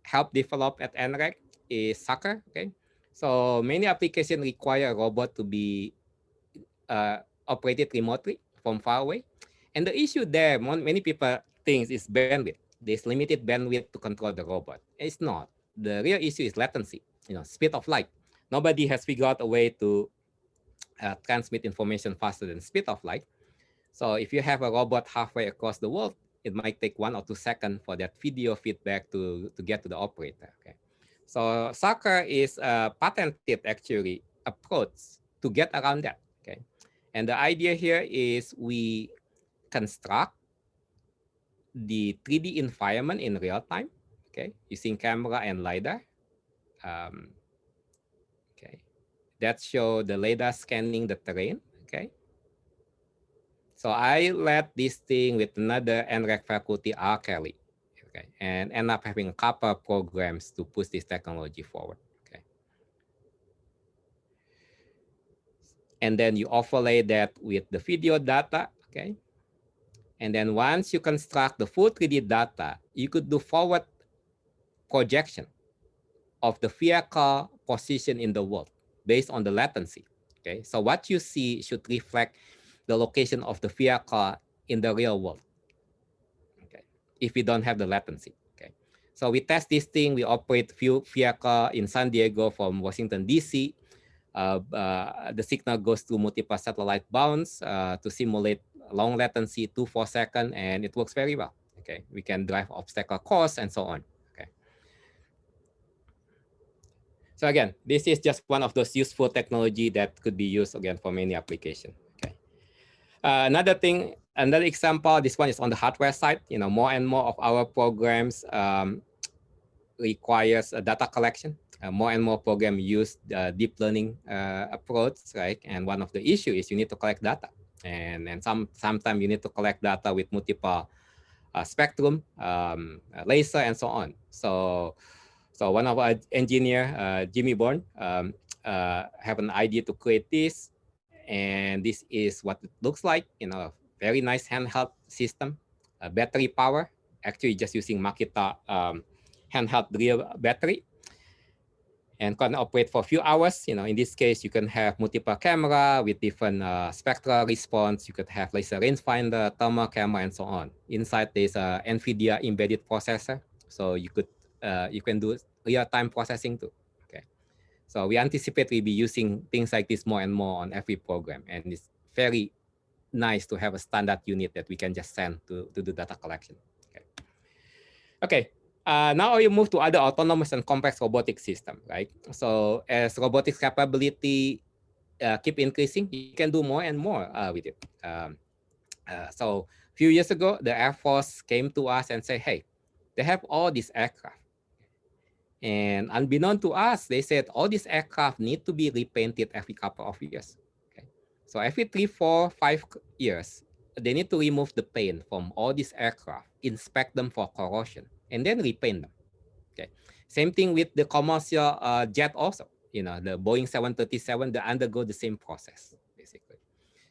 Speaker 2: helped develop at NREC is SACR. Okay. So many applications require a robot to be operated remotely from far away. And the issue there, many people think is bandwidth. There's limited bandwidth to control the robot. It's not. The real issue is latency, you know, speed of light. Nobody has figured out a way to transmit information faster than speed of light. So if you have a robot halfway across the world, it might take 1 or 2 seconds for that video feedback to get to the operator. Okay. So SACR is a patented actually approach to get around that. Okay. And the idea here is we construct the 3D environment in real time, okay, using camera and LiDAR. Okay, that show the LiDAR scanning the terrain, okay. So I led this thing with another NREC faculty, R. Kelly, okay, and end up having a couple of programs to push this technology forward, okay. And then you overlay that with the video data, okay. And then once you construct the full 3D data, you could do forward projection of the vehicle position in the world based on the latency. Okay, so what you see should reflect the location of the vehicle in the real world. Okay, if we don't have the latency. Okay, so we test this thing. We operate few vehicles in San Diego from Washington D.C. The signal goes through multiple satellite bounds to simulate long latency, 2-4 seconds, and it works very well. Okay, we can drive obstacle course and so on. Okay. So again, this is just one of those useful technology that could be used again for many applications. Okay. Another thing, another example. This one is on the hardware side. You know, more and more of our programs requires a data collection. More and more programs use deep learning approach, right? And one of the issues is you need to collect data, and sometimes you need to collect data with multiple spectrum, laser, and so on. So one of our engineer, Jimmy Bourne, have an idea to create this, and this is what it looks like. You know, very nice handheld system, battery power. Actually, just using Makita handheld real battery, and can operate for a few hours. You know, in this case, you can have multiple camera with different spectral response. You could have laser rangefinder, thermal camera, and so on. Inside, there's a NVIDIA embedded processor, so you can do real-time processing too. Okay, so we anticipate we'll be using things like this more and more on every program, and it's very nice to have a standard unit that we can just send to do data collection. Okay. Okay. Now you move to other autonomous and complex robotic system, right? So as robotics capability keep increasing, you can do more and more with it. So a few years ago, the Air Force came to us and said, hey, they have all these aircraft. And unbeknown to us, they said all these aircraft need to be repainted every couple of years. Okay? So every 3, 4, 5 years, they need to remove the paint from all these aircraft, inspect them for corrosion, and then repaint them. Okay. Same thing with the commercial jet also. You know, the Boeing 737, they undergo the same process, basically.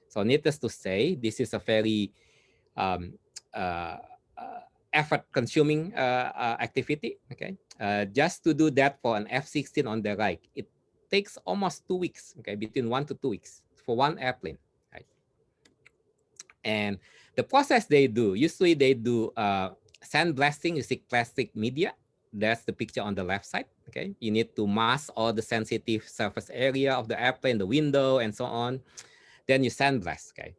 Speaker 2: So needless to say, this is a very effort-consuming activity. Okay. Just to do that for an F-16 on the right, it takes almost 2 weeks. Okay, between 1 to 2 weeks for one airplane. Right? And the process they do, usually they do sandblasting using plastic media. That's the picture on the left side, okay? You need to mask all the sensitive surface area of the airplane, the window, and so on. Then you sandblast, okay?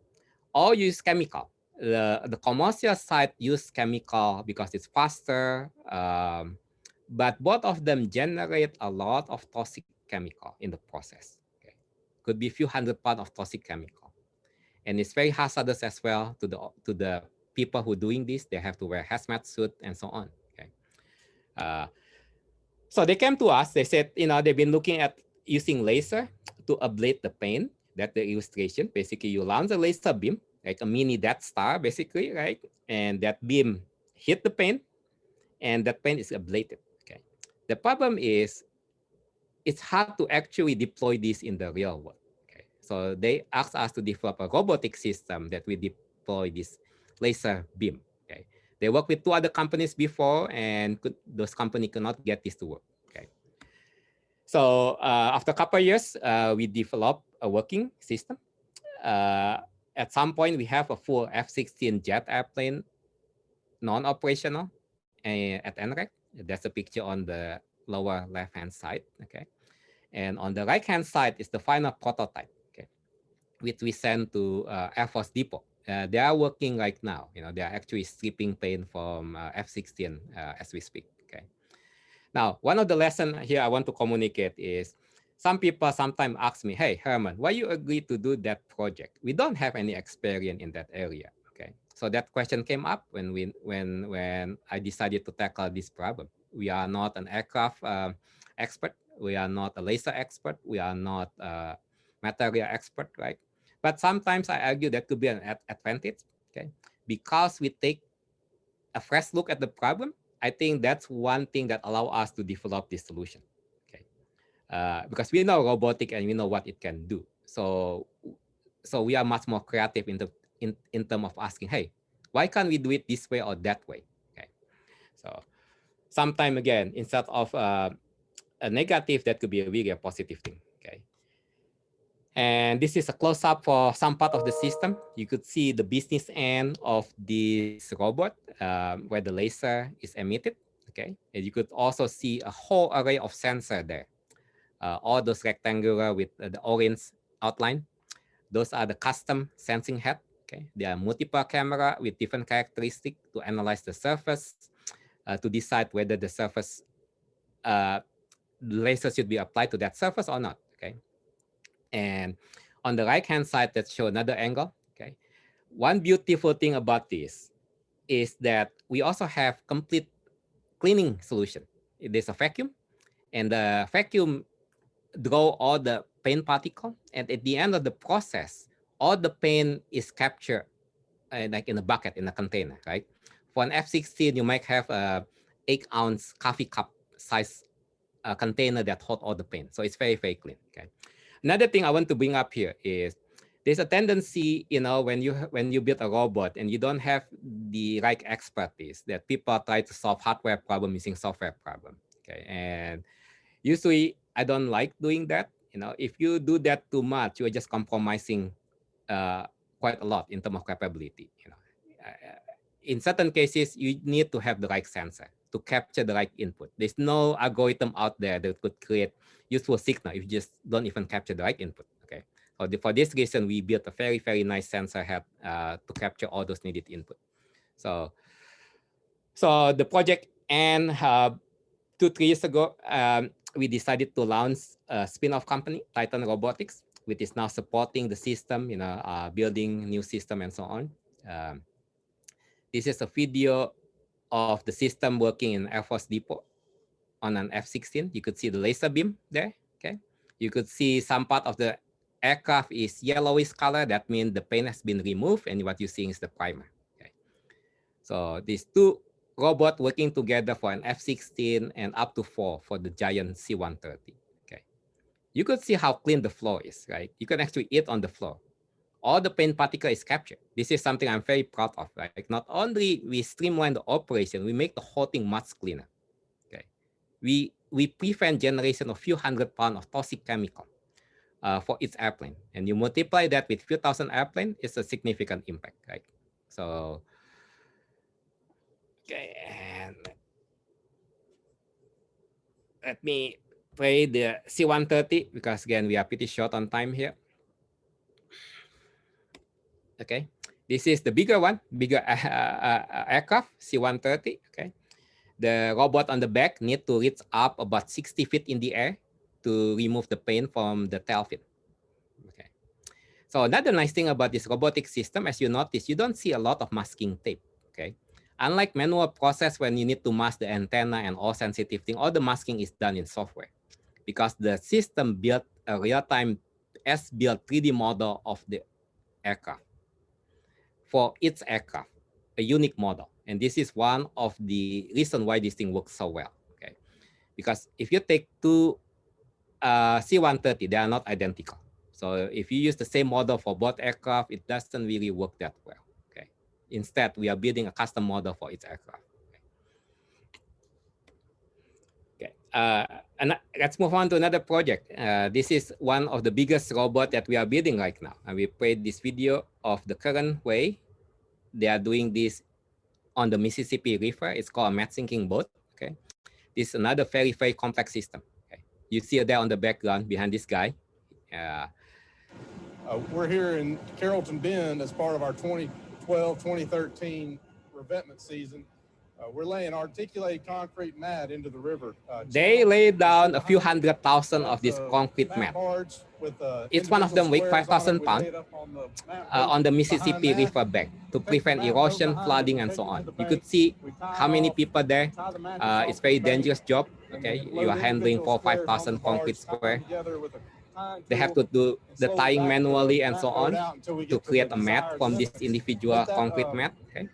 Speaker 2: Or use chemical. The commercial side use chemical because it's faster, but both of them generate a lot of toxic chemical in the process, okay? Could be a few hundred pounds of toxic chemical. And it's very hazardous as well to the people who are doing this. They have to wear hazmat suit and so on, okay? So they came to us, they said, they've been looking at using laser to ablate the paint. That's the illustration. Basically, you launch a laser beam, like a mini Death Star, basically, right? And that beam hit the paint, and that paint is ablated, okay? The problem is, it's hard to actually deploy this in the real world, okay? So they asked us to develop a robotic system that we deploy this laser beam, okay? They worked with 2 other companies before, and those companies could not get this to work, okay? So after a couple of years, we developed a working system. At some point, we have a full F-16 jet airplane, non-operational at NREC. That's a picture on the lower left-hand side, okay? And on the right-hand side is the final prototype, okay, which we sent to Air Force Depot. They are working right now. They are actually stripping paint from F-16 as we speak, okay? Now, one of the lessons here I want to communicate is some people sometimes ask me, hey, Herman, why you agreed to do that project? We don't have any experience in that area, okay? So that question came up when I decided to tackle this problem. We are not an aircraft expert. We are not a laser expert. We are not a material expert, right? But sometimes I argue that could be an advantage, okay? Because we take a fresh look at the problem, I think that's one thing that allows us to develop this solution, okay? Because we know robotic and we know what it can do. So we are much more creative in terms of asking, hey, why can't we do it this way or that way, okay? So sometime again, instead of a negative, that could be a really positive thing, okay? And this is a close-up for some part of the system. You could see the business end of this robot where the laser is emitted, okay? And you could also see a whole array of sensors there. All those rectangular with the orange outline. Those are the custom sensing head, okay? There are multiple camera with different characteristics to analyze the surface, to decide whether the surface laser should be applied to that surface or not, okay? And on the right-hand side, that show another angle, okay? One beautiful thing about this is that we also have complete cleaning solution. There's a vacuum, and the vacuum draw all the paint particle, and at the end of the process, all the paint is captured like in a bucket, in a container, right? For an F-16, you might have a 8-ounce coffee cup size container that hold all the paint. So it's very, very clean, okay? Another thing I want to bring up here is there's a tendency, when you build a robot and you don't have the right expertise, that people try to solve hardware problem using software problem, okay? And usually I don't like doing that. If you do that too much, you're just compromising quite a lot in terms of capability. In certain cases, you need to have the right sensor to capture the right input. There's no algorithm out there that could create useful signal if you just don't even capture the right input, okay? So for this reason, we built a very, very nice sensor head to capture all those needed input. So the project and 2-3 years ago, we decided to launch a spin-off company, Titan Robotics, which is now supporting the system, building new system and so on. This is a video of the system working in Air Force Depot on an F-16. You could see the laser beam there, okay? You could see some part of the aircraft is yellowish color. That means the paint has been removed, and what you're seeing is the primer, okay? So these 2 robots working together for an F-16 and up to 4 for the giant C-130, okay? You could see how clean the floor is, right? You can actually eat on the floor. All the paint particle is captured. This is something I'm very proud of, right? Like not only we streamline the operation, we make the whole thing much cleaner, okay? We prevent generation of few hundred pounds of toxic chemical. for each airplane, and you multiply that with few thousand airplane, it's a significant impact, right? So, okay, and let me play the C-130 because again, we are pretty short on time here. Okay, this is the bigger one, bigger aircraft, C-130, okay. The robot on the back need to reach up about 60 feet in the air to remove the paint from the tail fin. Okay. So another nice thing about this robotic system, as you notice, you don't see a lot of masking tape. Okay. Unlike manual process when you need to mask the antenna and all sensitive thing, all the masking is done in software because the system built a real-time as-built 3D model of the aircraft for its aircraft, a unique model. And this is one of the reasons why this thing works so well. Okay, because if you take two C-130, they are not identical. So if you use the same model for both aircraft, it doesn't really work that well. Okay, instead we are building a custom model for each aircraft. Okay, and let's move on to another project. This is one of the biggest robots that we are building right now, and we played this video of the current way they are doing this on the Mississippi River. It's called a Matsinking boat. Okay, this is another very, very complex system. Okay, you see it there on the background behind this guy.
Speaker 5: We're here in Carrollton Bend as part of our 2012-2013 revetment season. We're laying articulated concrete mat into the river.
Speaker 2: They laid down a few 100,000 of this concrete mat. Each one of them weighs 5,000 pounds on the Mississippi River bank to prevent erosion, flooding, and so on. You could see how many people there. It's a very dangerous job. Okay, you are handling 4,000 or 5,000 concrete square. They have to do the tying manually and so on to create a mat from this individual concrete mat. Okay.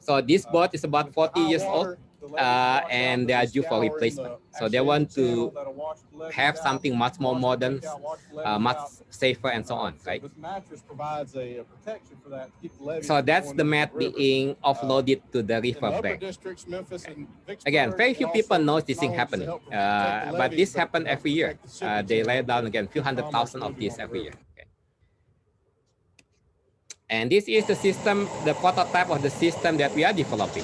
Speaker 2: So this boat is about 40 years old and they are due for replacement. So they want to have something much more modern, much safer and so on, right? So that's the mat being offloaded to the river bank. Again, very few people know this thing happening, but this happened every year. They lay down again a few 100,000 of these every year. And this is the system, the prototype of the system that we are developing.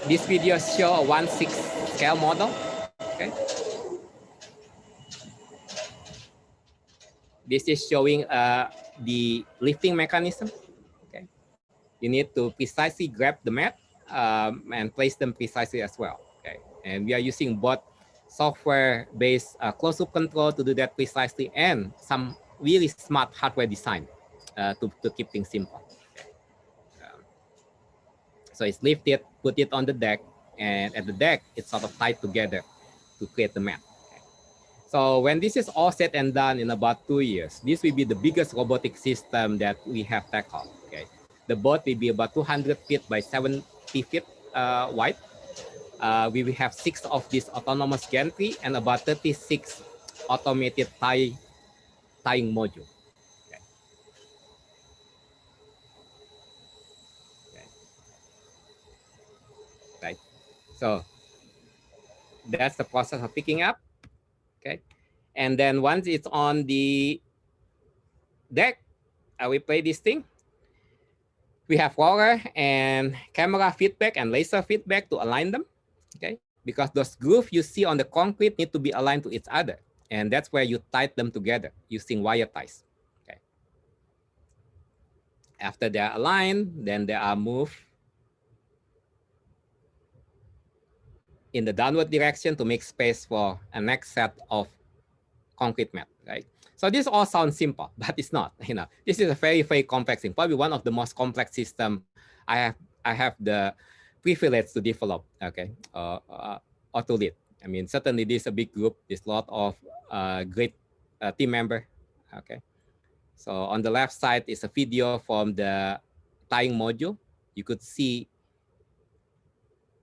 Speaker 2: This video shows a 1/6 scale model. Okay. This is showing the lifting mechanism. Okay. You need to precisely grab the mat and place them precisely as well. Okay. And we are using both software-based closed-loop control to do that precisely and some really smart hardware design. To keep things simple. Okay. So it's lifted, put it on the deck, and at the deck, it's sort of tied together to create the mat. Okay. So when this is all said and done in about 2 years, this will be the biggest robotic system that we have tackled. Okay. The boat will be about 200 feet by 70 feet wide. We will have 6 of these autonomous gantry and about 36 automated tying modules. Right. So that's the process of picking up. Okay. And then once it's on the deck, we play this thing. We have roller and camera feedback and laser feedback to align them. Okay. Because those grooves you see on the concrete need to be aligned to each other. And that's where you tie them together using wire ties. Okay. After they are aligned, then they are moved in the downward direction to make space for a next set of concrete mat, right? So this all sounds simple, but it's not. You know, this is a very, very complex thing. Probably one of the most complex system I have the privilege to develop, okay, or to lead. I mean, certainly this is a big group. There's a lot of great team member, okay. So on the left side is a video from the tying module. You could see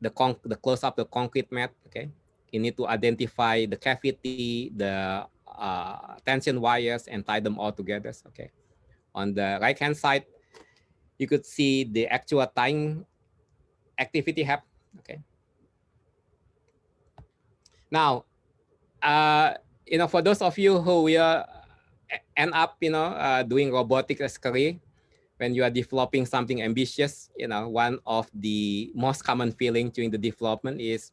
Speaker 2: the close up the concrete mat. Okay, you need to identify the cavity, the tension wires, and tie them all together. Okay, on the right hand side, you could see the actual tying activity happen. Okay, now for those of you who will end up, doing robotics as career, when you are developing something ambitious, one of the most common feelings during the development is,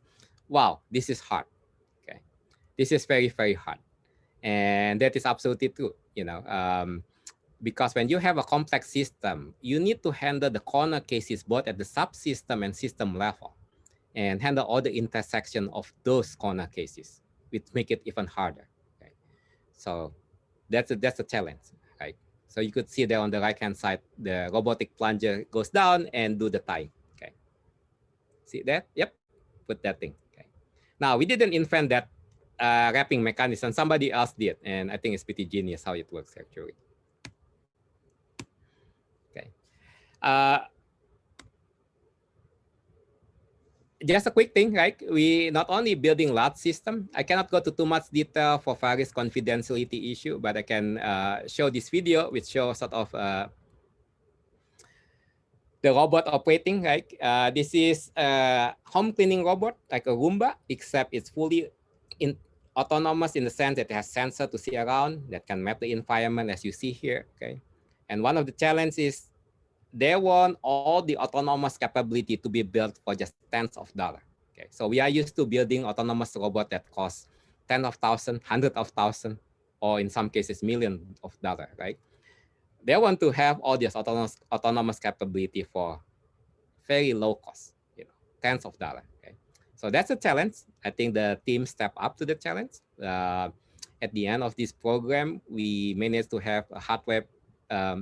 Speaker 2: wow, this is hard. Okay, this is very, very hard, and that is absolutely true. Because when you have a complex system, you need to handle the corner cases both at the subsystem and system level, and handle all the intersection of those corner cases, which make it even harder. Okay? So that's a challenge, right? So you could see there on the right-hand side, the robotic plunger goes down and do the tying. Okay, see that? Yep, put that thing. Okay. Now we didn't invent that wrapping mechanism. Somebody else did, and I think it's pretty genius how it works actually. Okay. Just a quick thing, right? We not only building large system. I cannot go to too much detail for various confidentiality issue, but I can show this video, which shows sort of the robot operating, right? This is a home cleaning robot, like a Roomba, except it's fully autonomous in the sense that it has sensor to see around that can map the environment as you see here, okay? And one of the challenges is they want all the autonomous capability to be built for just tens of dollars. Okay, so we are used to building autonomous robot that costs tens of thousands, hundreds of thousands, or in some cases millions of dollars, right? They want to have all this autonomous capability for very low cost, tens of dollars. Okay, so that's a challenge. I think the team stepped up to the challenge. At the end of this program, we managed to have a hardware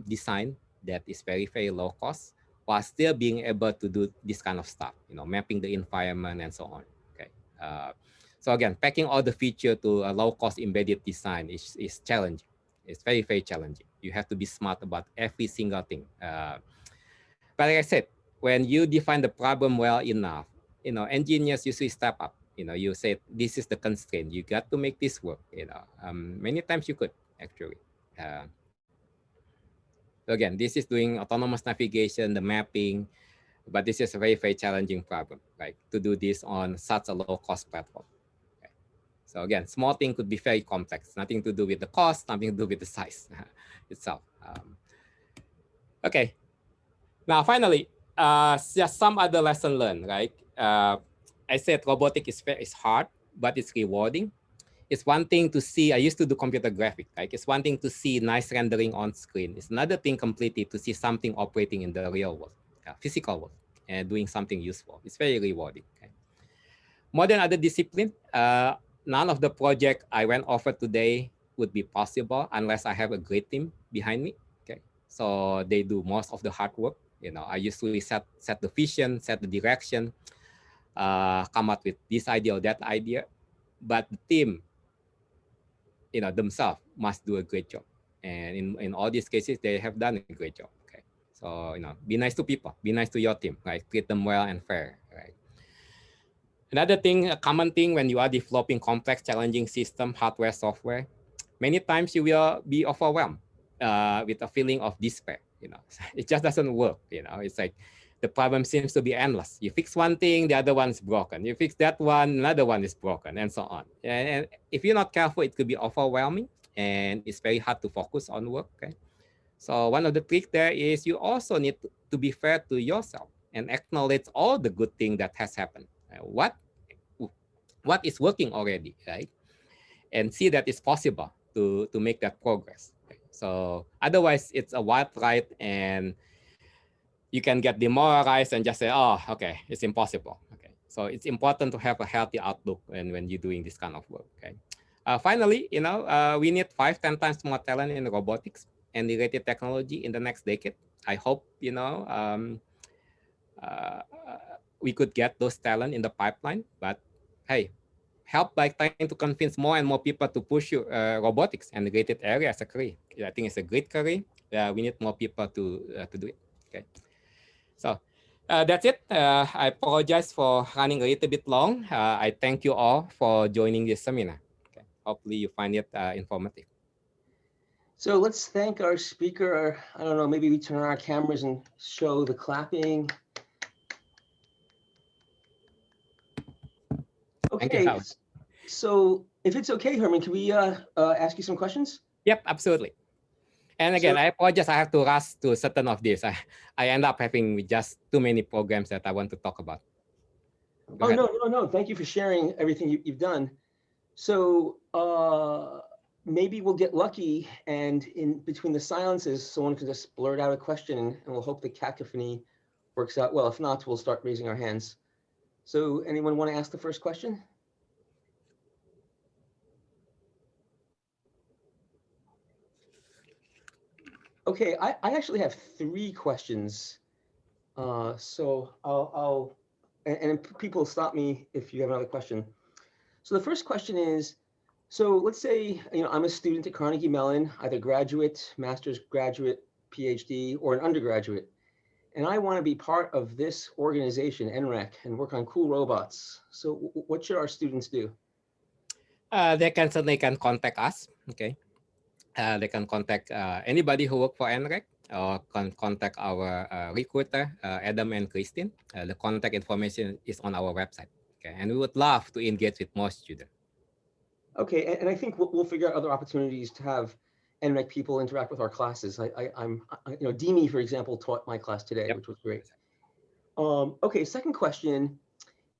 Speaker 2: design that is very, very low cost, while still being able to do this kind of stuff, mapping the environment and so on. Okay. So again, packing all the feature to a low cost embedded design is challenging. It's very, very challenging. You have to be smart about every single thing. But like I said, when you define the problem well enough, engineers usually step up. You say, this is the constraint. You got to make this work. Many times you could actually. So again, this is doing autonomous navigation, the mapping, but this is a very, very challenging problem, right? To do this on such a low-cost platform. Okay. So again, small thing could be very complex, nothing to do with the cost, nothing to do with the size itself. Okay. Now, finally, just some other lesson learned, right? I said robotics is hard, but it's rewarding. It's one thing to see, I used to do computer graphics, right? It's one thing to see nice rendering on screen. It's another thing completely to see something operating in the real world, physical world, and doing something useful. It's very rewarding. Okay? More than other disciplines, none of the project I went over today would be possible unless I have a great team behind me. Okay, so they do most of the hard work. I usually set the vision, set the direction, come up with this idea or that idea, but the team, themselves must do a great job. And in all these cases, they have done a great job. Okay, so be nice to people, be nice to your team, right? Treat them well and fair, right? Another thing, a common thing when you are developing complex, challenging system, hardware, software, many times you will be overwhelmed with a feeling of despair. It just doesn't work. It's like the problem seems to be endless. You fix one thing, the other one is broken. You fix that one, another one is broken, and so on. And if you're not careful, it could be overwhelming, and it's very hard to focus on work. Okay, so one of the tricks there is you also need to be fair to yourself and acknowledge all the good thing that has happened. What is working already, right? And see that it's possible to make that progress. Okay? So otherwise, it's a wild ride, and you can get demoralized and just say, oh, okay, it's impossible. Okay, so it's important to have a healthy outlook when you're doing this kind of work. Okay. Finally, we need 5-10 times more talent in robotics and related technology in the next decade. I hope we could get those talent in the pipeline. But hey, help by trying to convince more and more people to push robotics and related area as a career. I think it's a great career. We need more people to do it. Okay. So that's it. I apologize for running a little bit long. I thank you all for joining this seminar. Okay. Hopefully you find it informative.
Speaker 1: So let's thank our speaker. I don't know, maybe we turn on our cameras and show the clapping. Okay, so If it's okay, Herman, can we ask you some questions?
Speaker 2: Yep, absolutely. And again,
Speaker 1: So-
Speaker 2: I apologize. I have to rush to certain of this. I end up having just too many programs that I want to talk about. Go
Speaker 1: Oh,
Speaker 2: ahead.
Speaker 1: no. Thank you for sharing everything you've done. So maybe we'll get lucky and in between the silences, someone can just blurt out a question and we'll hope the cacophony works out well. If not, we'll start raising our hands. So anyone want to ask the first question? Okay, I actually have 3 questions. So and people stop me if you have another question. So the first question is, so let's say, I'm a student at Carnegie Mellon, either graduate, master's, graduate, PhD, or an undergraduate, and I want to be part of this organization, NREC, and work on cool robots. So what should our students do?
Speaker 2: They can certainly contact us. Okay. They can contact anybody who work for NREC or can contact our recruiter, Adam and Christine. The contact information is on our website. Okay. And we would love to engage with more students.
Speaker 1: Okay, and I think we'll figure out other opportunities to have NREC people interact with our classes. I'm Demi, for example, taught my class today,
Speaker 2: Yep.
Speaker 1: which was great. Okay, second question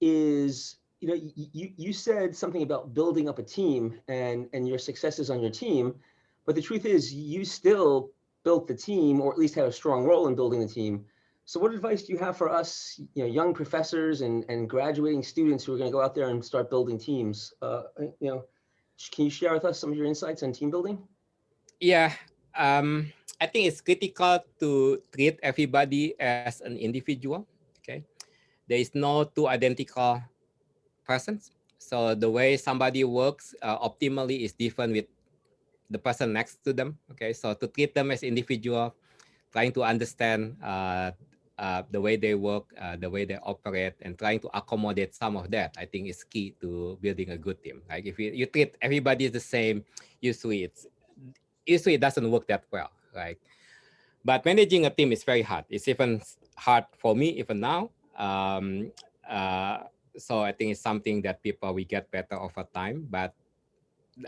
Speaker 1: is, you said something about building up a team and your successes on your team, but the truth is you still built the team, or at least had a strong role in building the team. So what advice do you have for us, young professors and graduating students who are going to go out there and start building teams? Can you share with us some of your insights on team building?
Speaker 2: Yeah, I think it's critical to treat everybody as an individual. Okay, there is no two identical persons. So the way somebody works optimally is different with the person next to them. Okay, so to treat them as individual, trying to understand the way they work, the way they operate, and trying to accommodate some of that, I think is key to building a good team. Like if you treat everybody the same, usually it doesn't work that well, right? But managing a team is very hard. It's even hard for me even now. So I think it's something that we get better over time. But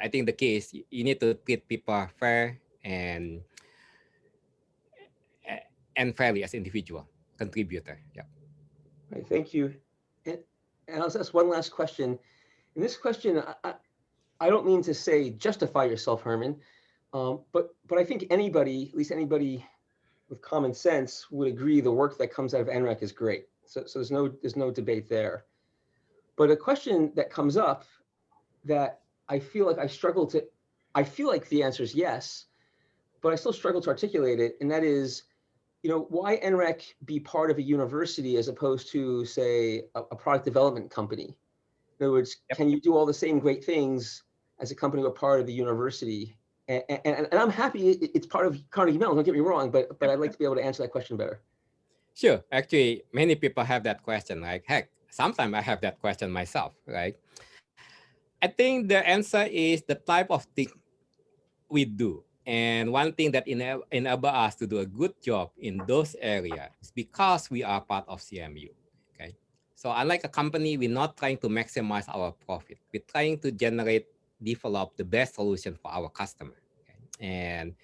Speaker 2: I think the key is you need to treat people fair and fairly as individual contributor. Yeah.
Speaker 1: Right, thank you. And I'll ask one last question. And this question, I don't mean to say justify yourself, Herman, but I think anybody, at least anybody with common sense, would agree the work that comes out of NREC is great. So there's no debate there. But a question that comes up that I feel like I feel like the answer is yes, but I still struggle to articulate it, and that is, why NREC be part of a university as opposed to, say, a product development company? In other words,
Speaker 2: Yep.
Speaker 1: Can you do all the same great things as a company or part of the university? And I'm happy it's part of Carnegie Mellon, don't get me wrong, but I'd like to be able to answer that question better.
Speaker 2: Sure. Actually, many people have that question. Like, heck, sometimes I have that question myself, right? I think the answer is the type of thing we do. And one thing that enable us to do a good job in those areas is because we are part of CMU. Okay. So unlike a company, we're not trying to maximize our profit. We're trying to develop the best solution for our customer. Okay? And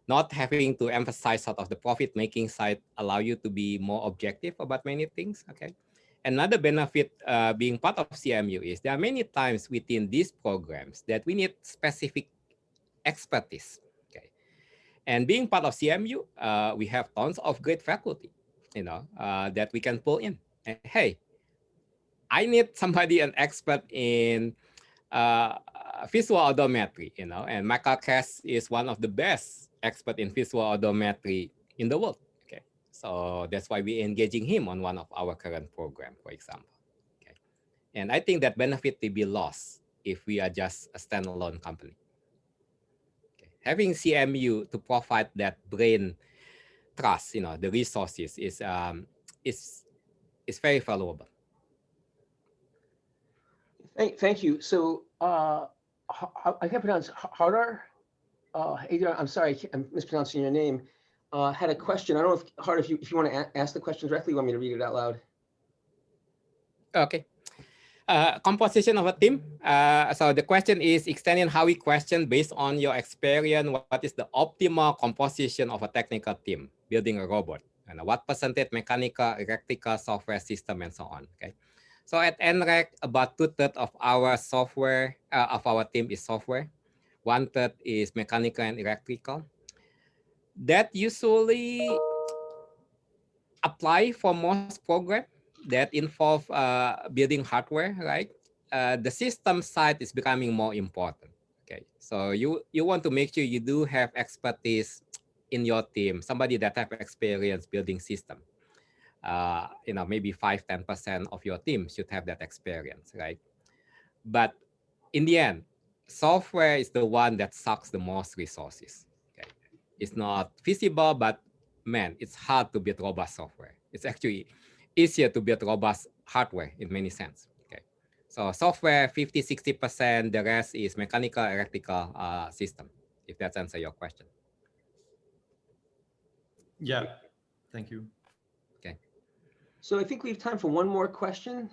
Speaker 2: not having to emphasize sort of the profit making side allow you to be more objective about many things. Okay. Another benefit being part of CMU is there are many times within these programs that we need specific expertise. Okay. And being part of CMU, we have tons of great faculty, that we can pull in. And hey, I need somebody, an expert in visual odometry, and Michael Cass is one of the best expert in visual odometry in the world. Okay. So that's why we're engaging him on one of our current program, for example. Okay. And I think that benefit will be lost if we are just a standalone company. Okay. Having CMU to provide that brain trust, the resources is very valuable.
Speaker 1: Thank you. So I can't pronounce Hardar. Adrian, I'm sorry, I'm mispronouncing your name. Had a question. I don't know if if you want to ask the question directly, you want me to read it out loud?
Speaker 2: Okay. Composition of a team. So the question is extending how we question based on your experience, what is the optimal composition of a technical team building a robot? And what percentage mechanical, electrical, software system, and so on. Okay. So at NREC, about 2/3 of our software, of our team is software. 1/3 is mechanical and electrical. That usually apply for most programs that involve building hardware, right? The system side is becoming more important. Okay, so you want to make sure you do have expertise in your team, somebody that have experience building system. Maybe 5-10% of your team should have that experience, right? But in the end, software is the one that sucks the most resources. Okay, it's not feasible, but man, it's hard to build robust software. It's actually easier to build robust hardware in many sense. Okay, so software 50-60%, the rest is mechanical, electrical system. If that answers your question.
Speaker 6: Yeah, thank you.
Speaker 2: Okay.
Speaker 1: So I think we have time for one more question.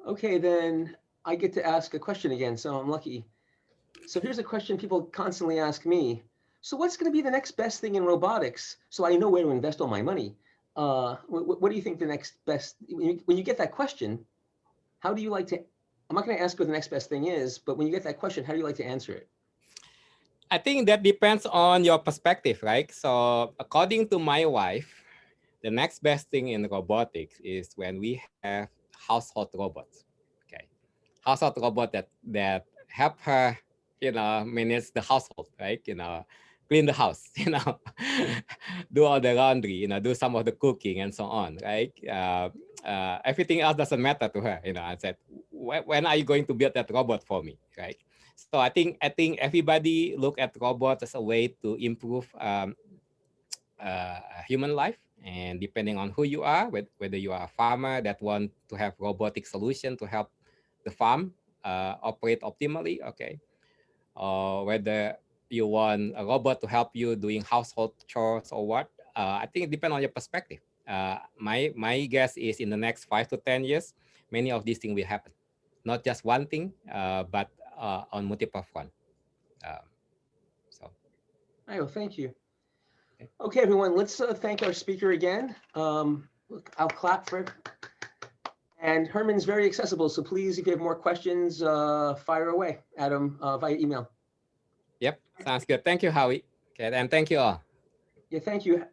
Speaker 1: Okay, then I get to ask a question again, so I'm lucky. So here's a question people constantly ask me. So what's going to be the next best thing in robotics? So I know where to invest all my money. What do you think the next best, when you get that question, how do you like to, I'm not going to ask what the next best thing is, but when you get that question, how do you like to answer it?
Speaker 2: I think that depends on your perspective, right? So according to my wife, the next best thing in robotics is when we have household robots. Okay, household robot that help her, manage the household, right? Clean the house, do all the laundry, do some of the cooking and so on, right? Everything else doesn't matter to her, I said, when are you going to build that robot for me, right? So I think everybody look at robots as a way to improve human life. And depending on who you are, whether you are a farmer that want to have robotic solution to help the farm operate optimally, okay, or whether you want a robot to help you doing household chores or what, I think it depends on your perspective. My guess is in the next 5 to 10 years, many of these things will happen. Not just one thing, but on multiple fronts.
Speaker 1: Oh, thank you. Okay, everyone, let's thank our speaker again. I'll clap for it. And Herman's very accessible, so please, if you have more questions, fire away at him via email.
Speaker 2: Yep, sounds good. Thank you, Howie. Okay, and thank you all.
Speaker 1: Yeah, thank you.